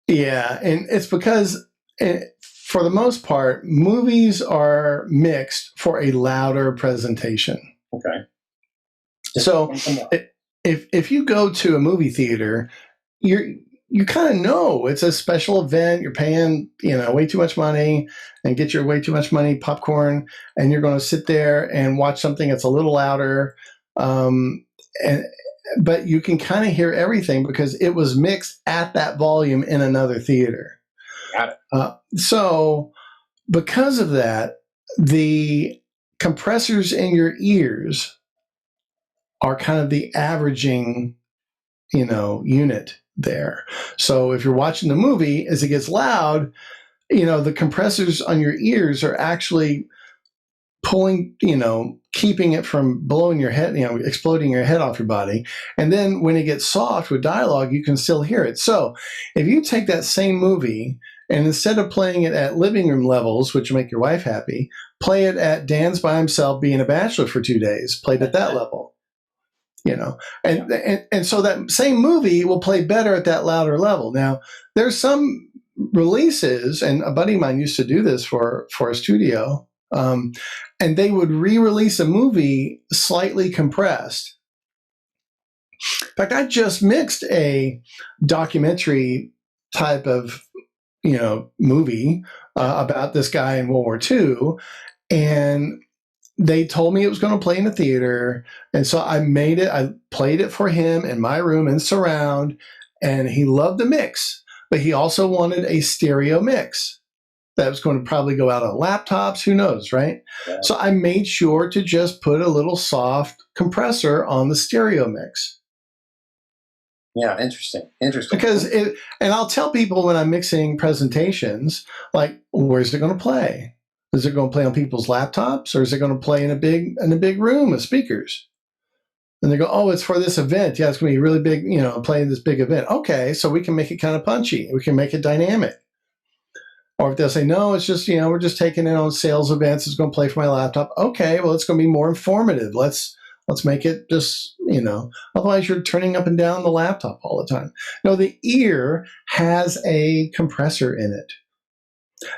Yeah, and it's because, for the most part, movies are mixed for a louder presentation. Okay. So if you go to a movie theater, you kind of know it's a special event. You're paying way too much money and get your way too much money popcorn, and you're going to sit there and watch something that's a little louder. But you can kind of hear everything because it was mixed at that volume in another theater. Got it. So because of that, the compressors in your ears are kind of the averaging, unit there. So if you're watching the movie, as it gets loud, the compressors on your ears are actually pulling, keeping it from blowing your head, exploding your head off your body. And then when it gets soft with dialogue, you can still hear it. So if you take that same movie and instead of playing it at living room levels, which will make your wife happy, play it at Dan's by himself being a bachelor for 2 days, played at that level. And so that same movie will play better at that louder level. Now, there's some releases, and a buddy of mine used to do this for a studio, and they would re-release a movie slightly compressed. In fact, I just mixed a documentary type of movie about this guy in World War II, and they told me it was going to play in a theater. And so I played it for him in my room in surround, and he loved the mix, but he also wanted a stereo mix that was going to probably go out on laptops. Who knows, right? Yeah. So I made sure to just put a little soft compressor on the stereo mix. Yeah, interesting. Because and I'll tell people when I'm mixing presentations, like, where's it going to play? Is it going to play on people's laptops, or is it going to play in a big room of speakers? And they go, oh, it's for this event. Yeah, it's going to be really big, playing this big event. Okay, so we can make it kind of punchy. We can make it dynamic. Or if they'll say, no, it's just, we're just taking it on sales events. It's going to play for my laptop. Okay, well, it's going to be more informative. Let's make it just, otherwise you're turning up and down the laptop all the time. No, the ear has a compressor in it.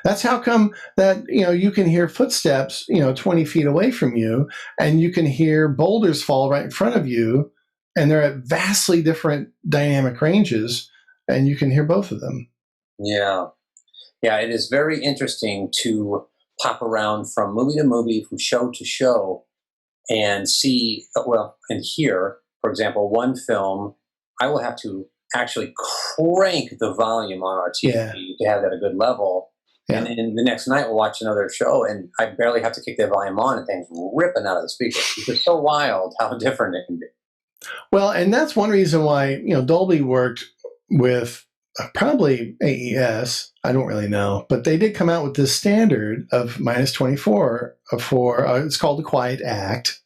That's how come that, you can hear footsteps, 20 feet away from you, and you can hear boulders fall right in front of you, and they're at vastly different dynamic ranges, and you can hear both of them. Yeah. Yeah, it is very interesting to pop around from movie to movie, from show to show, and see, and hear, for example, one film, I will have to actually crank the volume on our TV to have that at a good level. Yeah. And then the next night we'll watch another show, and I barely have to kick that volume on, and things ripping out of the speaker. It's so wild how different it can be. Well, and that's one reason why Dolby worked with probably AES. I don't really know, but they did come out with this standard of -24 for it's called the Quiet Act,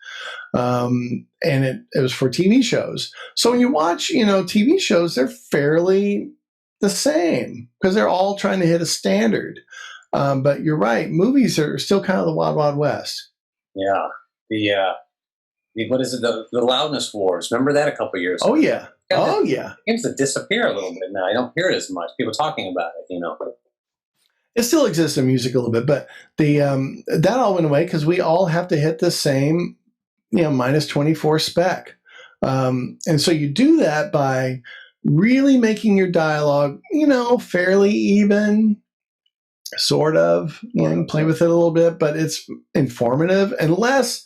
and it was for TV shows. So when you watch TV shows, they're fairly the same because they're all trying to hit a standard. But you're right. Movies are still kind of the wild, wild west. Yeah. What is it? The loudness wars. Remember that a couple years ago? Oh, yeah. Oh, yeah. It seems to disappear a little bit now. I don't hear it as much. People talking about it, you know. It still exists in music a little bit, but that all went away because we all have to hit the same, minus 24 spec. And so you do that by really making your dialogue, fairly even, sort of. You can play with it a little bit, but it's informative. Unless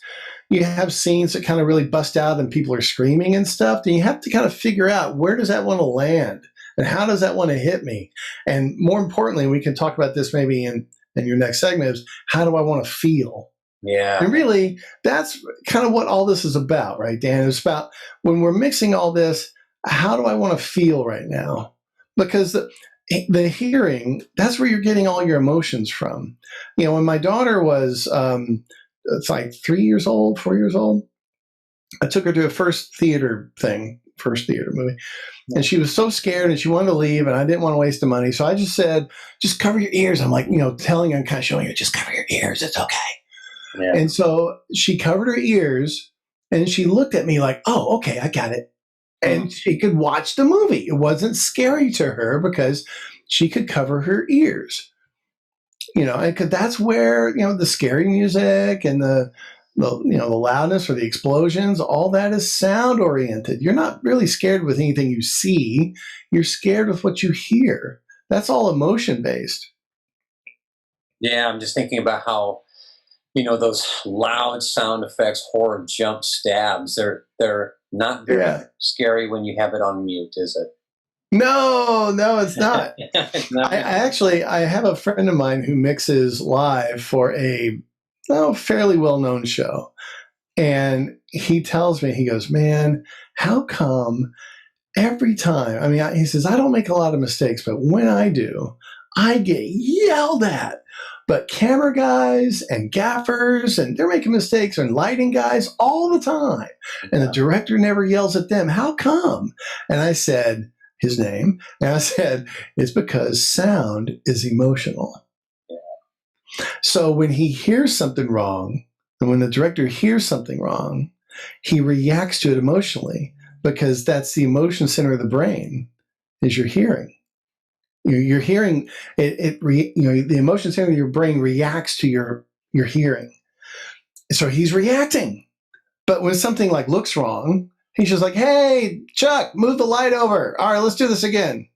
you have scenes that kind of really bust out and people are screaming and stuff, then you have to kind of figure out, where does that want to land? And how does that want to hit me? And more importantly, we can talk about this maybe in your next segment, is how do I want to feel? Yeah. And really, that's kind of what all this is about, right, Dan? It's about, when we're mixing all this, how do I want to feel right now? Because the hearing, that's where you're getting all your emotions from. When my daughter was, it's like 3 years old, 4 years old, I took her to a first theater movie. And she was so scared and she wanted to leave, and I didn't want to waste the money. So I just said, just cover your ears. I'm like, telling her and kind of showing her, just cover your ears. It's okay. Yeah. And so she covered her ears and she looked at me like, oh, okay, I got it. And she could watch the movie. It wasn't scary to her because she could cover her ears. And because that's where, the scary music and the loudness or the explosions, all that is sound oriented. You're not really scared with anything you see. You're scared with what you hear. That's all emotion based. Yeah, I'm just thinking about how, those loud sound effects, horror jump stabs, they're not very scary when you have it on mute, is it? No, it's not. I have a friend of mine who mixes live for a fairly well-known show. And he tells me, he goes, man, how come every time, he says, I don't make a lot of mistakes, but when I do, I get yelled at. But camera guys and gaffers, and they're making mistakes, and lighting guys all the time. And the director never yells at them. How come? And I said, his name, and I said, it's because sound is emotional. So when he hears something wrong, and when the director hears something wrong, he reacts to it emotionally, because that's the emotion center of the brain, is your hearing. Your hearing, the emotion center of your brain reacts to your hearing. So he's reacting. But when something like looks wrong, he's just like, hey, Chuck, move the light over. All right, let's do this again.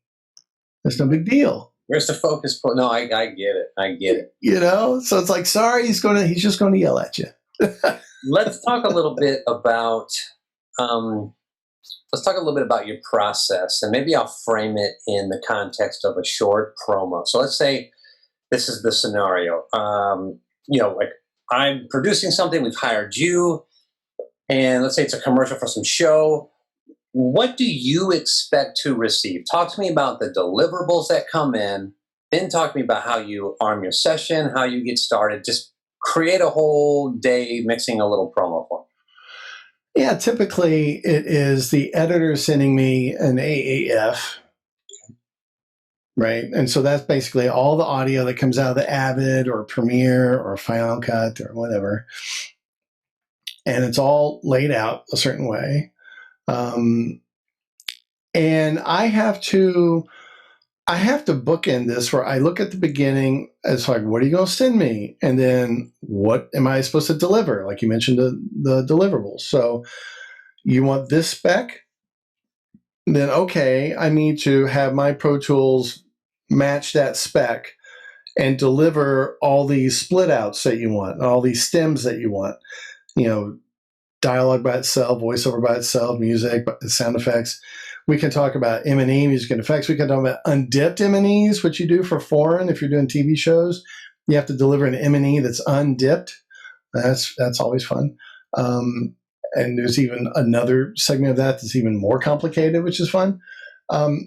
That's no big deal. Where's the focus point? No, I get it. So it's like, sorry, he's just going to yell at you. Let's talk a little bit about your process, and maybe I'll frame it in the context of a short promo. So let's say this is the scenario. Like, I'm producing something, we've hired you, and let's say it's a commercial for some show. What do you expect to receive? Talk to me about the deliverables that come in, then talk to me about how you arm your session, how you get started. Just create a whole day mixing a little promo for me. Yeah, typically it is the editor sending me an AAF, right? And so that's basically all the audio that comes out of the Avid or Premiere or Final Cut or whatever. And it's all laid out a certain way. And I have to bookend this where I look at the beginning. It's like, what are you going to send me? And then what am I supposed to deliver? Like you mentioned, the deliverables. So you want this spec? Then, okay, I need to have my Pro Tools match that spec and deliver all these split outs that you want, all these stems that you want, dialogue by itself, voiceover by itself, music, sound effects. We can talk about M&E, music and effects. We can talk about undipped M&Es, which you do for foreign. If you're doing TV shows, you have to deliver an M&E that's undipped. That's always fun. And there's even another segment of that that's even more complicated, which is fun. Go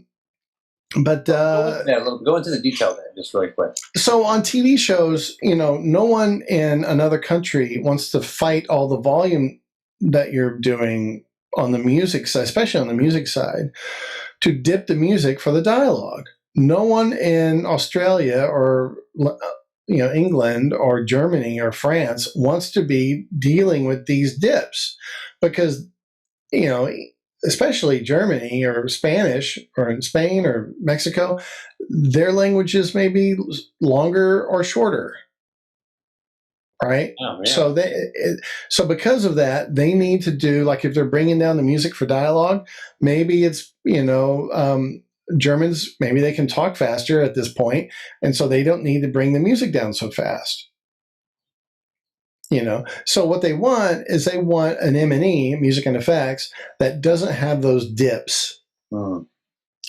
into the detail there, just really quick. So on TV shows, no one in another country wants to fight all the volume that you're doing on the music side, especially on the music side, to dip the music for the dialogue. No one in Australia or England or Germany or France wants to be dealing with these dips because, especially Germany or Spanish or in Spain or Mexico, their languages may be longer or shorter. Right. Oh, yeah. So because of that, they need to do, like, if they're bringing down the music for dialogue, maybe it's, Germans, maybe they can talk faster at this point, and so they don't need to bring the music down so fast. So what they want is they want an M&E, music and effects, that doesn't have those dips.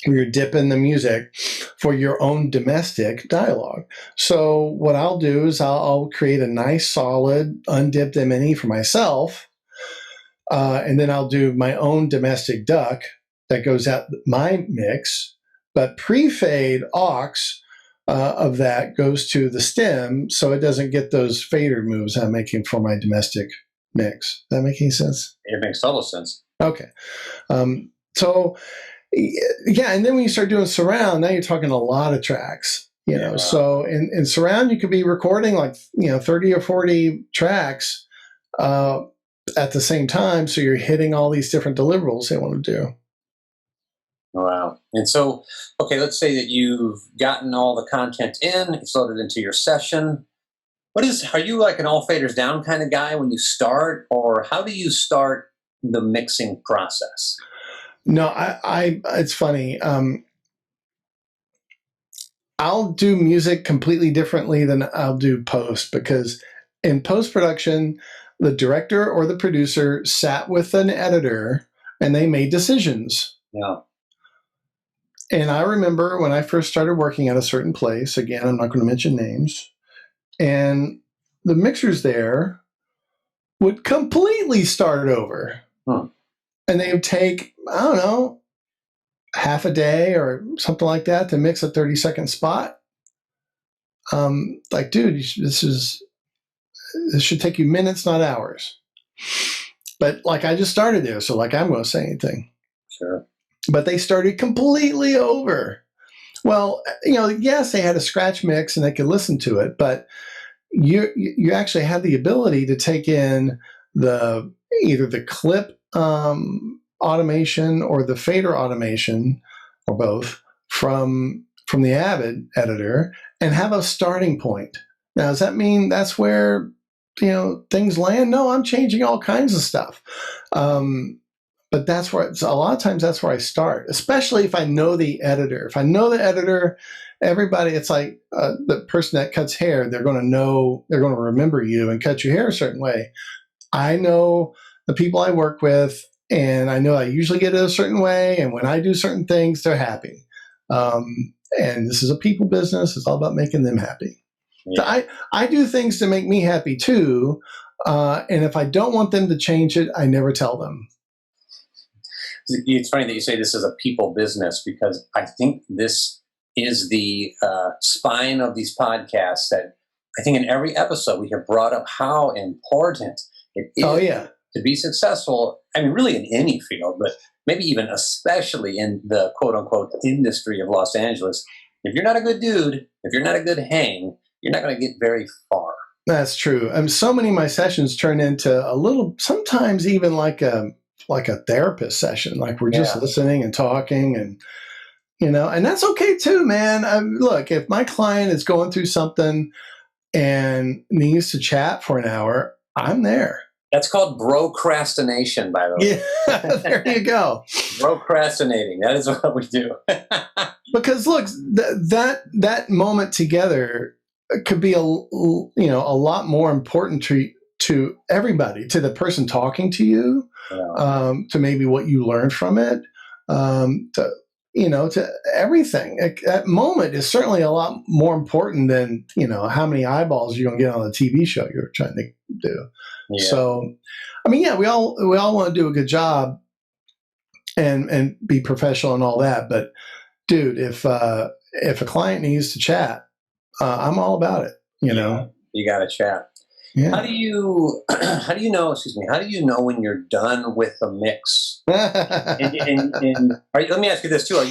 You're dipping the music for your own domestic dialogue. So what I'll do is I'll create a nice, solid, undipped M&E for myself, and then I'll do my own domestic duck that goes out my mix, but pre-fade aux of that goes to the stem, so it doesn't get those fader moves I'm making for my domestic mix. Does that make any sense? It makes total sense. Okay. So, yeah, and then when you start doing surround, now you're talking a lot of tracks. So in surround, you could be recording like 30 or 40 tracks at the same time, so you're hitting all these different deliverables they want to do. Wow. And so, okay, let's say that you've gotten all the content in, it's loaded into your session. Are you like an all faders down kind of guy when you start, or how do you start the mixing process? No, it's funny. I'll do music completely differently than I'll do post, because in post-production, the director or the producer sat with an editor and they made decisions. Yeah. And I remember when I first started working at a certain place, again, I'm not going to mention names, and the mixers there would completely start over. And they would take, I don't know, half a day or something like that to mix a 30-second spot. Like, dude, this should take you minutes, not hours. But like, I just started there, so like, I'm going to say anything. Sure. But they started completely over. Well, yes, they had a scratch mix and they could listen to it, but you actually had the ability to take in either the clip automation or the fader automation, or both, from the Avid editor, and have a starting point. Now, does that mean that's where things land? No, I'm changing all kinds of stuff. But that's where a lot of times that's where I start, especially if I know the editor. If I know the editor, everybody, it's like the person that cuts hair, they're going to remember you and cut your hair a certain way. I know the people I work with, and I know I usually get it a certain way. And when I do certain things, they're happy. And this is a people business. It's all about making them happy. Yeah. So I do things to make me happy too. And if I don't want them to change it, I never tell them. It's funny that you say this is a people business, because I think this is the spine of these podcasts, that I think in every episode we have brought up how important it is to be successful. I mean, really in any field, but maybe even especially in the quote-unquote industry of Los Angeles. If you're not a good dude, if you're not a good hang, you're not going to get very far. That's true. So many of my sessions turn into a little, sometimes even like a therapist session. Like, we're just listening and talking, and and that's okay too, man. Look, if my client is going through something and needs to chat for an hour, I'm there. That's called procrastination, by the way. Yeah, there you go. Procrastinating. That is what we do. Because look, that moment together could be a lot more important to everybody, to the person talking to you, to maybe what you learned from it, to everything. That moment is certainly a lot more important than how many eyeballs you're going to get on the TV show you're trying to do. Yeah. So, I mean, we all want to do a good job and be professional and all that. But, dude, if a client needs to chat, I'm all about it. You got to chat. Yeah. How do you know? Excuse me. How do you know when you're done with the mix? Let me ask you this too: Are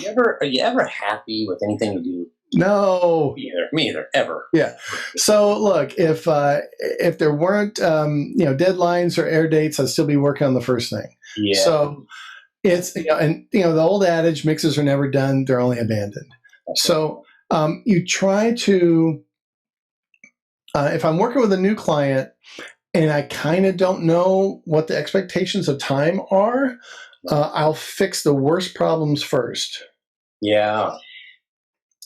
you ever happy with anything you do? No. Me either, ever. Yeah. So look, if there weren't deadlines or air dates, I'd still be working on the first thing. Yeah. So it's the old adage, mixes are never done; they're only abandoned. So you try to, if I'm working with a new client and I kind of don't know what the expectations of time are, I'll fix the worst problems first. Yeah.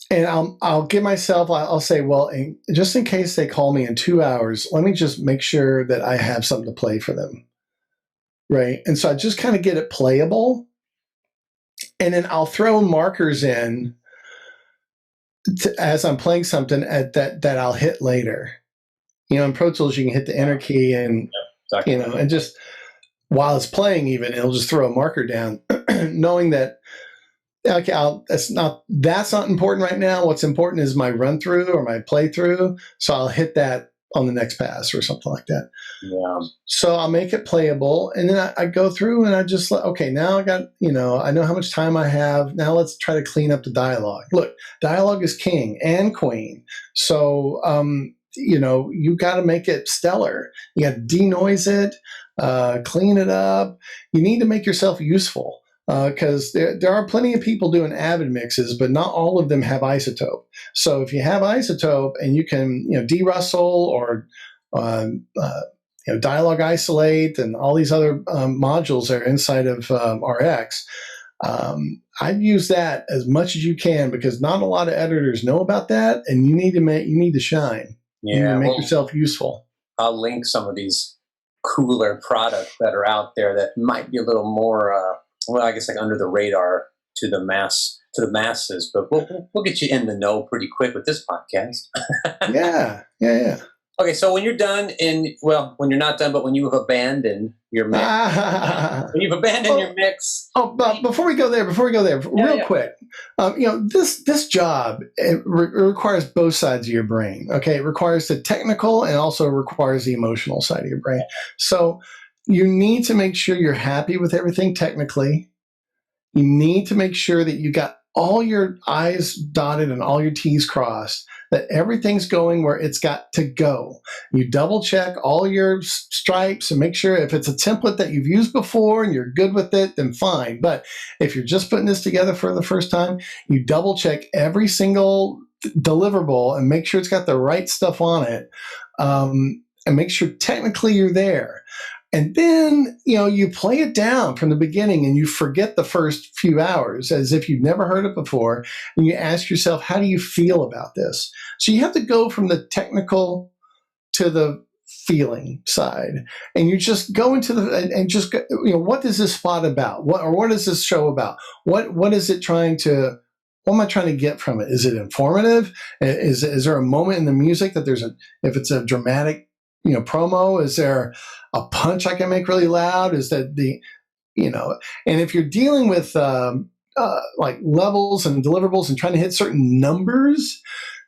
And I'll give myself, I'll say, well, just in case they call me in 2 hours, let me just make sure that I have something to play for them. Right. And so I just kind of get it playable. And then I'll throw markers in as I'm playing something that I'll hit later. In Pro Tools, you can hit the enter key and, and just while it's playing even, it'll just throw a marker down, knowing that, okay, that's not important right now. What's important is my run through or my playthrough. So I'll hit that on the next pass or something like that. Yeah. So I'll make it playable, and then I go through and I just okay, now I got I know how much time I have. Now let's try to clean up the dialogue. Look, dialogue is king and queen. So you got to make it stellar. You got to denoise it, clean it up. You need to make yourself useful. Because there are plenty of people doing Avid mixes, but not all of them have isotope. So if you have isotope and you can de-rustle or dialogue isolate and all these other modules that are inside of RX, I'd use that as much as you can, because not a lot of editors know about that, and you need to shine. Yeah, you need to make yourself useful. I'll link some of these cooler products that are out there that might be a little more. Well, I guess like under the radar to the masses, but we'll get you in the know pretty quick with this podcast. Yeah. Okay, so when you're done, when you're not done, but when you have abandoned your mix, your mix. Oh, but before we go there, real quick, this job it requires both sides of your brain. Okay, it requires the technical and also requires the emotional side of your brain. So you need to make sure you're happy with everything technically. You need to make sure that you got all your I's dotted and all your T's crossed, that everything's going where it's got to go. You double check all your stripes and make sure if it's a template that you've used before and you're good with it, then fine. But if you're just putting this together for the first time, you double check every single deliverable and make sure it's got the right stuff on it, and make sure technically you're there. And then, you play it down from the beginning and you forget the first few hours as if you've never heard it before. And you ask yourself, how do you feel about this? So you have to go from the technical to the feeling side. And you just go into what is this spot about? What is this show about? What am I trying to get from it? Is it informative? Is there a moment in the music that if it's a dramatic promo, is there a punch I can make really loud? Is that and if you're dealing with like levels and deliverables and trying to hit certain numbers,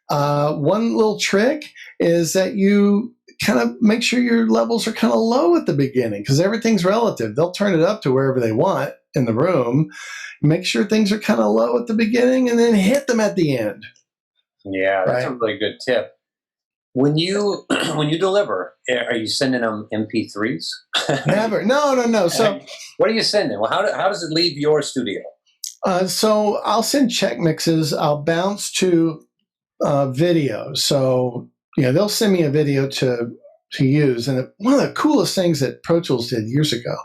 one little trick is that you kind of make sure your levels are kind of low at the beginning, because everything's relative. They'll turn it up to wherever they want in the room. Make sure things are kind of low at the beginning and then hit them at the end. Yeah, that's a really good tip. When you deliver, are you sending them MP3s? Never. No. So what are you sending? Well, how does it leave your studio? So I'll send check mixes. I'll bounce to video. So they'll send me a video to use. And one of the coolest things that Pro Tools did years ago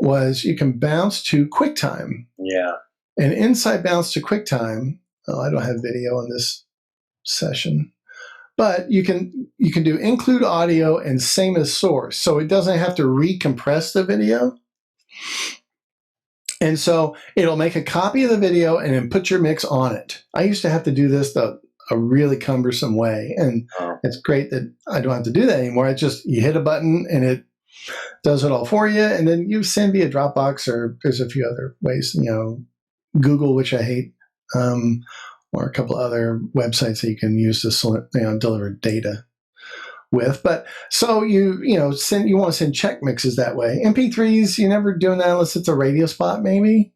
was you can bounce to QuickTime. Yeah. And inside bounce to QuickTime, I don't have video in this session. But you can do include audio and same as source. So it doesn't have to recompress the video. And so it'll make a copy of the video and then put your mix on it. I used to have to do this a really cumbersome way. And it's great that I don't have to do that anymore. You hit a button and it does it all for you. And then you send via Dropbox, or there's a few other ways, Google, which I hate, or a couple other websites that you can use to deliver data with. But so you want to send check mixes that way. MP3s, you're never doing that unless it's a radio spot, maybe,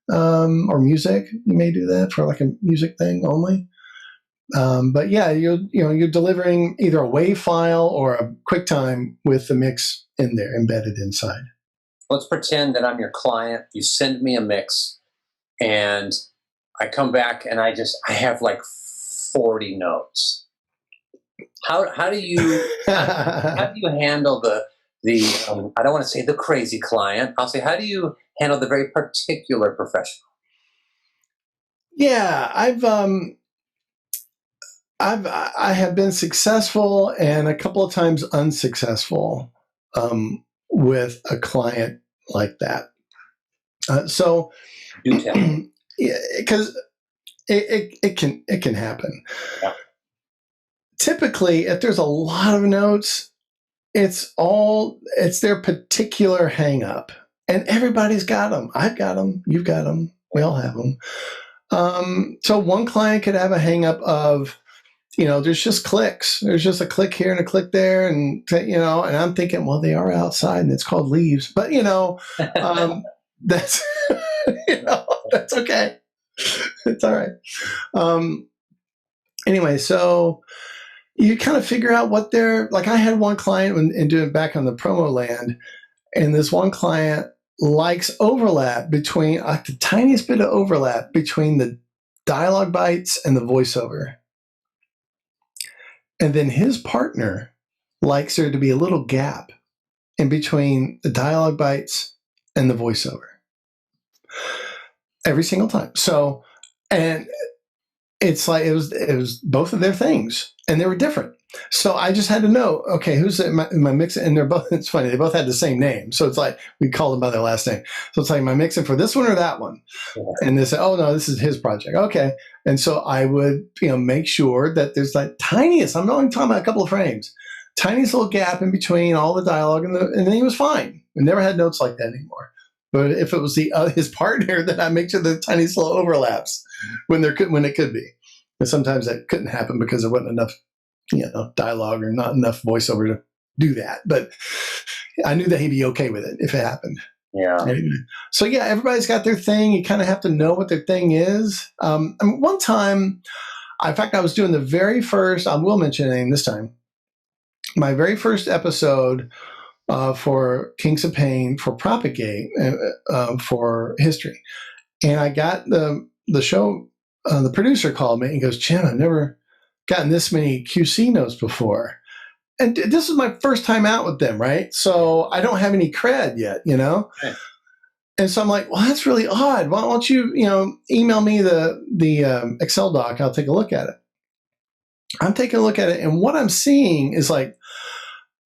or music. You may do that for like a music thing only. But yeah, you're delivering either a WAV file or a QuickTime with the mix in there embedded inside. Let's pretend that I'm your client. You send me a mix, and I come back and I have like 40 notes. How do you handle the I don't want to say the crazy client. I'll say, how do you handle the very particular professional? Yeah, I have been successful and a couple of times unsuccessful with a client like that. So, because it can happen. Yeah. Typically, if there's a lot of notes, it's their particular hang up, and everybody's got them. I've got them. You've got them. We all have them. So one client could have a hang up of, there's just clicks. There's just a click here and a click there. And, and I'm thinking, well, they are outside and it's called leaves. But, that's, that's okay. It's all right. Anyway, so you kind of figure out what they're like. I had one client and doing back on the promo land, and this one client likes overlap between the tiniest bit of overlap between the dialogue bites and the voiceover. And then his partner likes there to be a little gap in between the dialogue bites and the voiceover every single time. So, and it's like, it was both of their things, and they were different. So I just had to know, okay, who's in my mix? And they're both, it's funny, they both had the same name. So it's like, we call them by their last name. So it's like, am I mixing for this one or that one? And they say, oh no, this is his project. Okay. And so I would, make sure that there's like tiniest, I'm only talking about a couple of frames, tiniest little gap in between all the dialogue, and then he was fine. We never had notes like that anymore. But if it was his partner, then I make sure the tiniest little overlaps when it could be. And sometimes that couldn't happen because there wasn't enough, dialogue or not enough voiceover to do that. But I knew that he'd be okay with it if it happened. Yeah. Anyway, so yeah, everybody's got their thing. You kind of have to know what their thing is. One time, in fact, I was doing the very first, I will mention the name this time, my very first episode for Kings of Pain, for Propagate, for History. And I got the show, the producer called me and goes, Jim, I've never gotten this many QC notes before. And this is my first time out with them, right? So I don't have any cred yet, Right. And so I'm like, well, that's really odd. Why don't you, email me the Excel doc? I'll take a look at it. I'm taking a look at it, and what I'm seeing is like,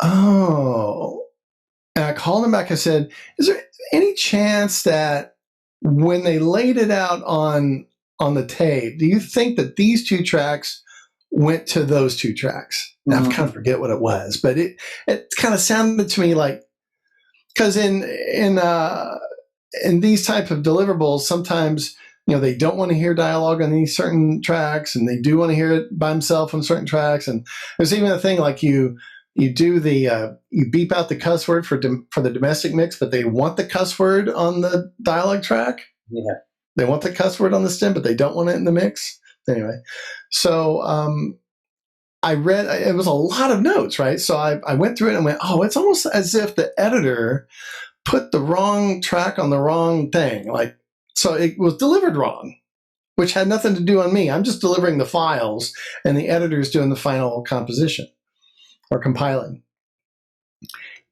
oh. And I called him back. I said, is there any chance that when they laid it out on the tape, do you think that these two tracks went to those two tracks? Now, I kind of forget what it was, but it kind of sounded to me like, because in these type of deliverables, sometimes they don't want to hear dialogue on these certain tracks, and they do want to hear it by himself on certain tracks. And there's even a thing like you do you beep out the cuss word for the domestic mix, but they want the cuss word on the dialogue track. Yeah, they want the cuss word on the stem, but they don't want it in the mix. Anyway, so I read, it was a lot of notes, right? So I went through it and went, oh, it's almost as if the editor put the wrong track on the wrong thing. Like, so it was delivered wrong, which had nothing to do on me. I'm just delivering the files, and the editor's doing the final composition or compiling.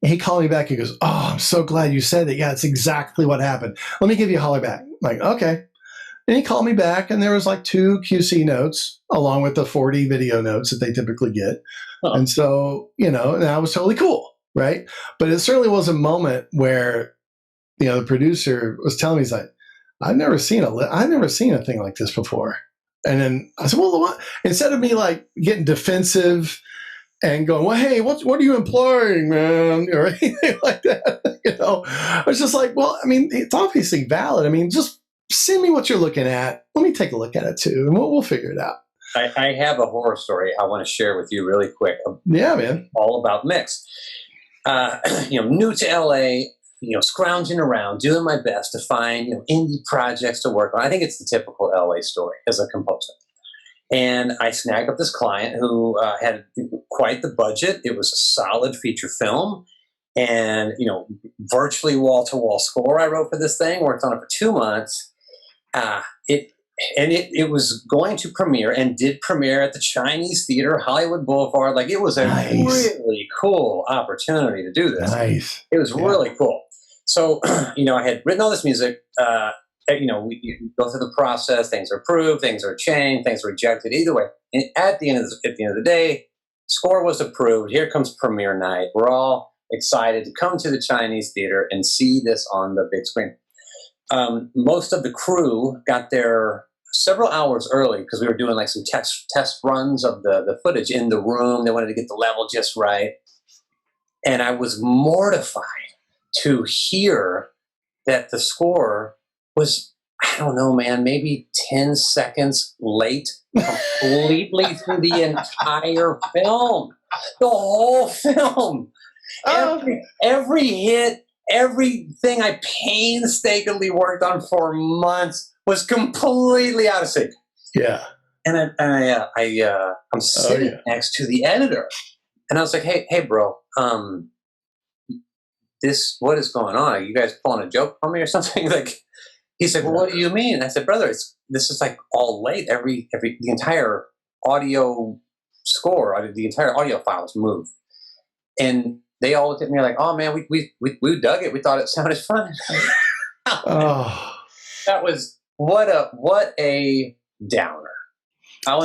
And he called me back. He goes, oh, I'm so glad you said that. Yeah, it's exactly what happened. Let me give you a holler back. I'm like, okay. And he called me back, and there was like 2 QC notes along with the 40 video notes that they typically get. Oh. And so, and that was totally cool, right? But it certainly was a moment where, the producer was telling me, he's like, I've never seen a thing like this before. And then I said, well, what? Instead of me like getting defensive and going, well, hey, what are you implying, man? Or anything like that, I was just like, well, I mean, it's obviously valid. I mean, just send me what you're looking at. Let me take a look at it too, and we'll figure it out. I have a horror story I want to share with you really quick. Yeah, man. All about mix. New to LA, scrounging around, doing my best to find indie projects to work on. I think it's the typical LA story as a composer. And I snagged up this client who had quite the budget. It was a solid feature film, and virtually wall-to-wall score I wrote for this thing. Worked on it for 2 months. It was going to premiere and did premiere at the Chinese Theater, Hollywood Boulevard. Like, it was a really cool opportunity to do this. Nice. It was really cool. So, I had written all this music. We go through the process. Things are approved, things are changed, things are rejected. Either way, and at the end of the day, score was approved. Here comes premiere night. We're all excited to come to the Chinese Theater and see this on the big screen. Most of the crew got there several hours early because we were doing like some test runs of the footage in the room. They wanted to get the level just right. And I was mortified to hear that the score was, I don't know, man, maybe 10 seconds late completely through the entire film. The whole film. Every hit, everything I painstakingly worked on for months was completely out of sync. Yeah. And I'm sitting next to the editor, and I was like, "Hey, bro, what is going on? Are you guys pulling a joke on me or something?" Like, he's like, "Well, what do you mean?" And I said, "Brother, this is like all late. The entire audio score, the entire audio files moved." And they all looked at me like, "Oh man, we dug it. We thought it sounded fun." That was what a downer. How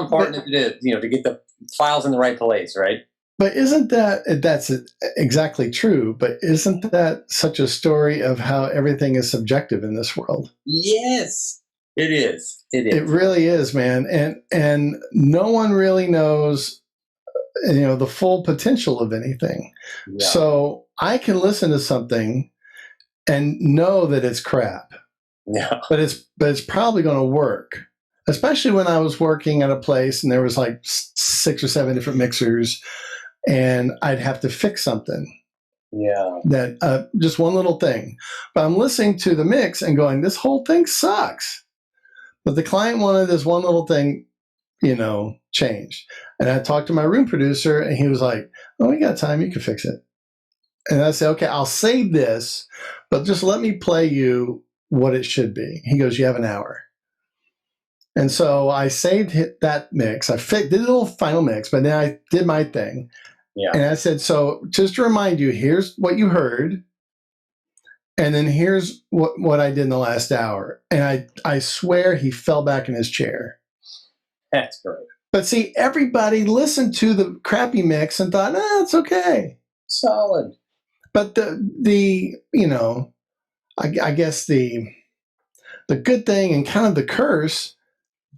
important it is, to get the files in the right place, right? But that's exactly true? But isn't that such a story of how everything is subjective in this world? Yes, it is. It is. It really is, man. And no one really knows, the full potential of anything. Yeah. So I can listen to something and know that it's crap. Yeah. But it's probably going to work. Especially when I was working at a place and there was like 6 or 7 different mixers, and I'd have to fix something. Yeah. That just one little thing. But I'm listening to the mix and going, this whole thing sucks. But the client wanted this one little thing, changed. And I talked to my room producer, and he was like, "Oh, we got time. You can fix it." And I said, "Okay, I'll save this, but just let me play you what it should be." He goes, "You have an hour." And so I saved that mix. I did a little final mix, but then I did my thing. Yeah. And I said, "So just to remind you, here's what you heard. And then here's what I did in the last hour." And I swear he fell back in his chair. That's great. But see, everybody listened to the crappy mix and thought, it's okay. Solid. But I guess the good thing and kind of the curse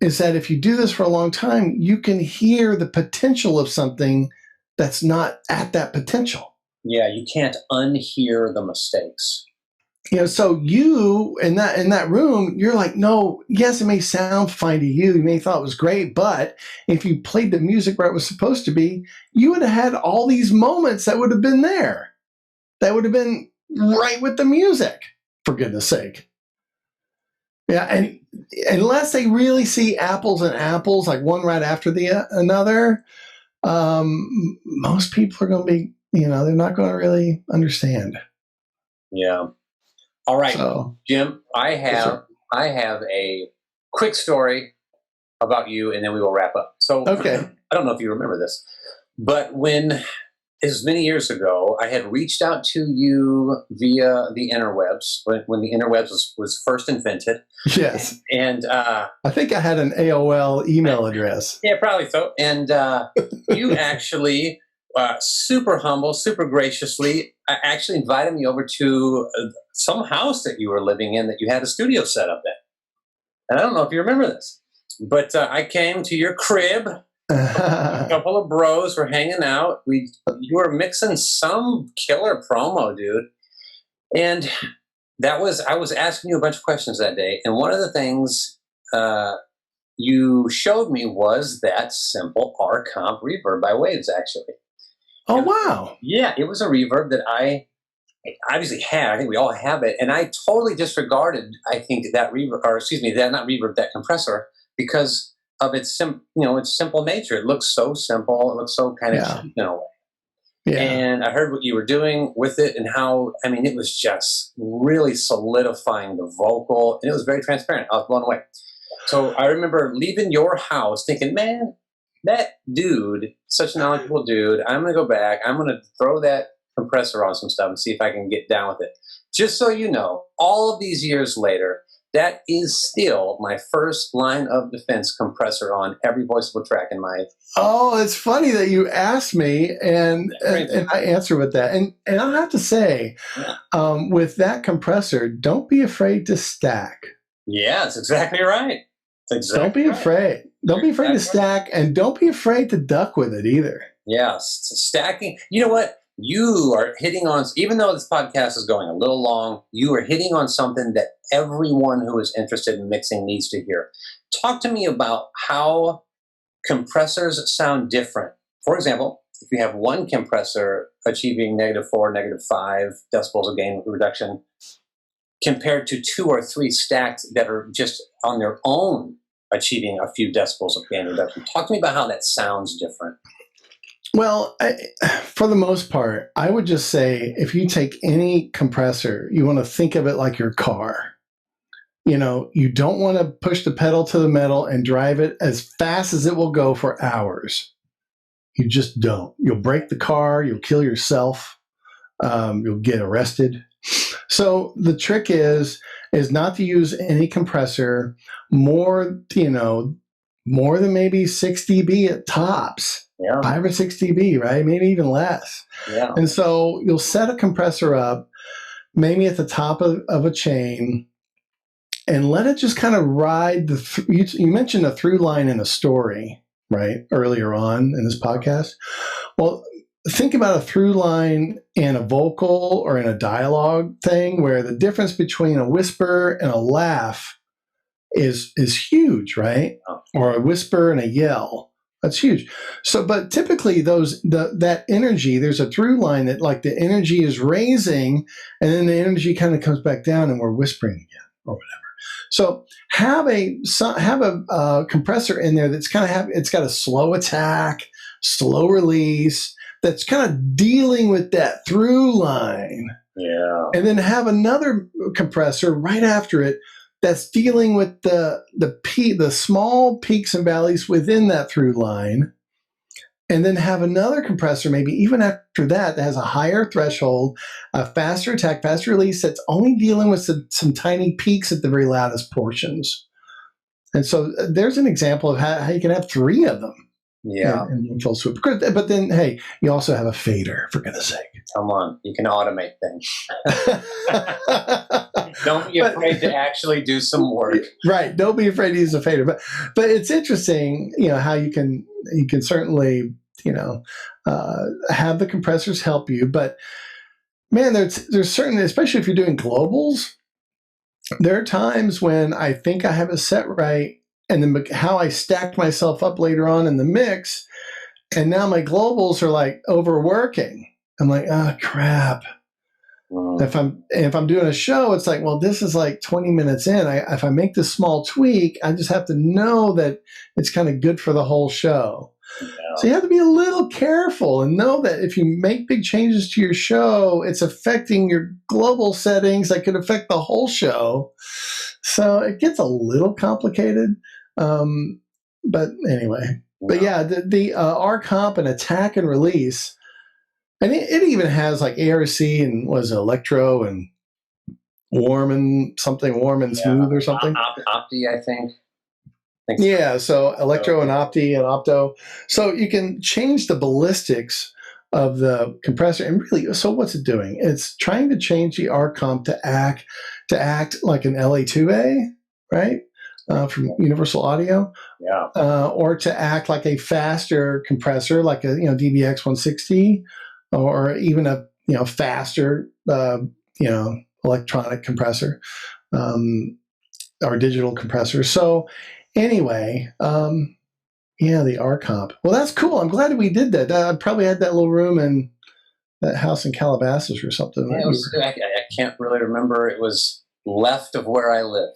is that if you do this for a long time, you can hear the potential of something that's not at that potential. Yeah, you can't unhear the mistakes. So you in that room, you're like, no, yes, it may sound fine to you. You may have thought it was great, but if you played the music where it was supposed to be, you would have had all these moments that would have been there. That would have been right with the music, for goodness sake. Yeah, and unless they really see apples and apples, like one right after the another, most people are going to be, they're not going to really understand. Yeah. All right, so, Jim, I have a quick story about you, and then we will wrap up. So, okay. I don't know if you remember this, but as many years ago, I had reached out to you via the interwebs when the interwebs was first invented. Yes. And I think I had an AOL email address. Yeah, probably so. And you actually, super humble, super graciously, actually invited me over to some house that you were living in that you had a studio set up in. And I don't know if you remember this, but I came to your crib. A couple of bros were hanging out. You were mixing some killer promo, dude. And I was asking you a bunch of questions that day. And one of the things you showed me was that simple R comp reverb by Waves, actually. Oh, wow. Yeah, it was a reverb that I obviously had. I think we all have it. And I totally disregarded, I think, that reverb, or excuse me, that compressor, because of its its simple nature. It looks so simple. It looks so kind of cheap in a way. Yeah. And I heard what you were doing with it and how, I mean, it was just really solidifying the vocal, and it was very transparent. I was blown away. So I remember leaving your house thinking, man, that dude, such a knowledgeable dude, I'm going to go back. I'm going to throw that compressor on some stuff and see if I can get down with it. Just so you know, all of these years later, that is still my first line of defense compressor on every voiceable track in my. Oh, it's funny that you asked me, and I answer with that. And I have to say, with that compressor, don't be afraid to stack. Yeah, that's exactly right. Don't be afraid. Don't be afraid to stack, and don't be afraid to duck with it either. Yes, stacking. You know what? You are hitting on, even though this podcast is going a little long, you are hitting on something that everyone who is interested in mixing needs to hear. Talk to me about how compressors sound different. For example, if you have one compressor achieving -4, -5 decibels of gain reduction, compared to 2 or 3 stacked that are just on their own achieving a few decibels of gain reduction. Talk to me about how that sounds different. Well, for the most part, I would just say if you take any compressor, you want to think of it like your car. You don't want to push the pedal to the metal and drive it as fast as it will go for hours. You just don't. You'll break the car. You'll kill yourself. You'll get arrested. So the trick is not to use any compressor more than maybe 6 dB at tops. Yeah. 5 or 6 dB, right? Maybe even less. Yeah. And so you'll set a compressor up maybe at the top of a chain and let it just kind of ride you mentioned a through line in a story, right? Earlier on in this podcast. Well, think about a through line in a vocal or in a dialogue thing where the difference between a whisper and a laugh is huge, right? Or a whisper and a yell. That's huge. So, but typically that energy, there's a through line that like the energy is raising and then the energy kind of comes back down and we're whispering again or whatever. So have a compressor in there that's kind of it's got a slow attack, slow release, that's kind of dealing with that through line. Yeah. And then have another compressor right after it that's dealing with the small peaks and valleys within that through line, and then have another compressor maybe even after that has a higher threshold, a faster attack, faster release that's only dealing with some tiny peaks at the very loudest portions. And so there's an example of how you can have 3 of them. Yeah. In full swoop. But then, hey, you also have a fader, for goodness sake. Come on. You can automate things. Don't be afraid to actually do some work. Right. Don't be afraid to use a fader. But it's interesting, how you can certainly, have the compressors help you. But man, there's certain, especially if you're doing globals, there are times when I think I have it set right, and then how I stacked myself up later on in the mix, and now my globals are like overworking. I'm like, oh crap. If I'm doing a show, it's like, well, this is like 20 minutes in. If I make this small tweak, I just have to know that it's kind of good for the whole show. Yeah. So you have to be a little careful and know that if you make big changes to your show, it's affecting your global settings that could affect the whole show. So it gets a little complicated. But anyway, but yeah, the R comp and attack and release, and it even has like ARC and was Electro and warm and smooth or something. Opti, I think. Yeah, so Electro and Opti and Opto. So you can change the ballistics of the compressor, and really, so what's it doing? It's trying to change the R comp to act like an LA2A, right? From Universal Audio, or to act like a faster compressor, like a DBX 160, or even a faster electronic compressor, or digital compressor. So anyway, the R comp. Well, that's cool. I'm glad we did that. I probably had that little room in that house in Calabasas or something. Yeah, I can't really remember. It was left of where I live.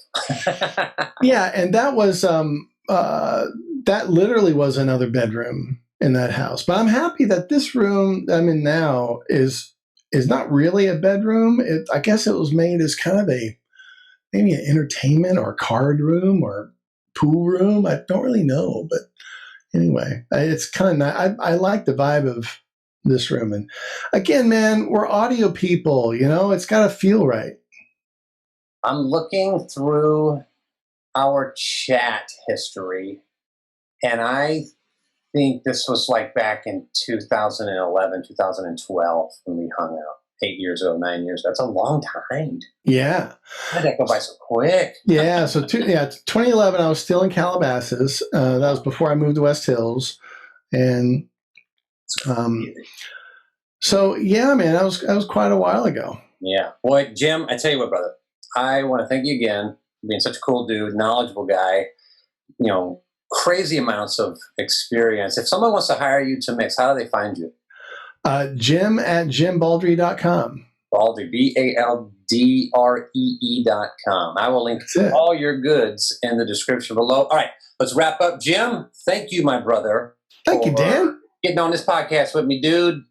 Yeah, and that was that literally was another bedroom in that house. But I'm happy that this room I'm in now is not really a bedroom. I guess it was made as kind of maybe an entertainment or card room or pool room. I don't really know, but anyway, it's kind of nice. I like the vibe of this room. And again, man, we're audio people. It's got to feel right. I'm looking through our chat history, and I think this was like back in 2011, 2012 when we hung out. 8 years ago, 9 years. That's a long time. Yeah. How did that go by so quick? Yeah. So 2011, I was still in Calabasas. That was before I moved to West Hills. And so, yeah, man, that was quite a while ago. Yeah. Boy, Jim, I tell you what, brother, I want to thank you again for being such a cool dude, knowledgeable guy, crazy amounts of experience. If someone wants to hire you to mix, how do they find you? Jim at jimbaldree.com. Baldree, BALDREE.com. I will link all your goods in the description below. All right, let's wrap up. Jim, thank you, my brother. Thank you, Dan. Getting on this podcast with me, dude.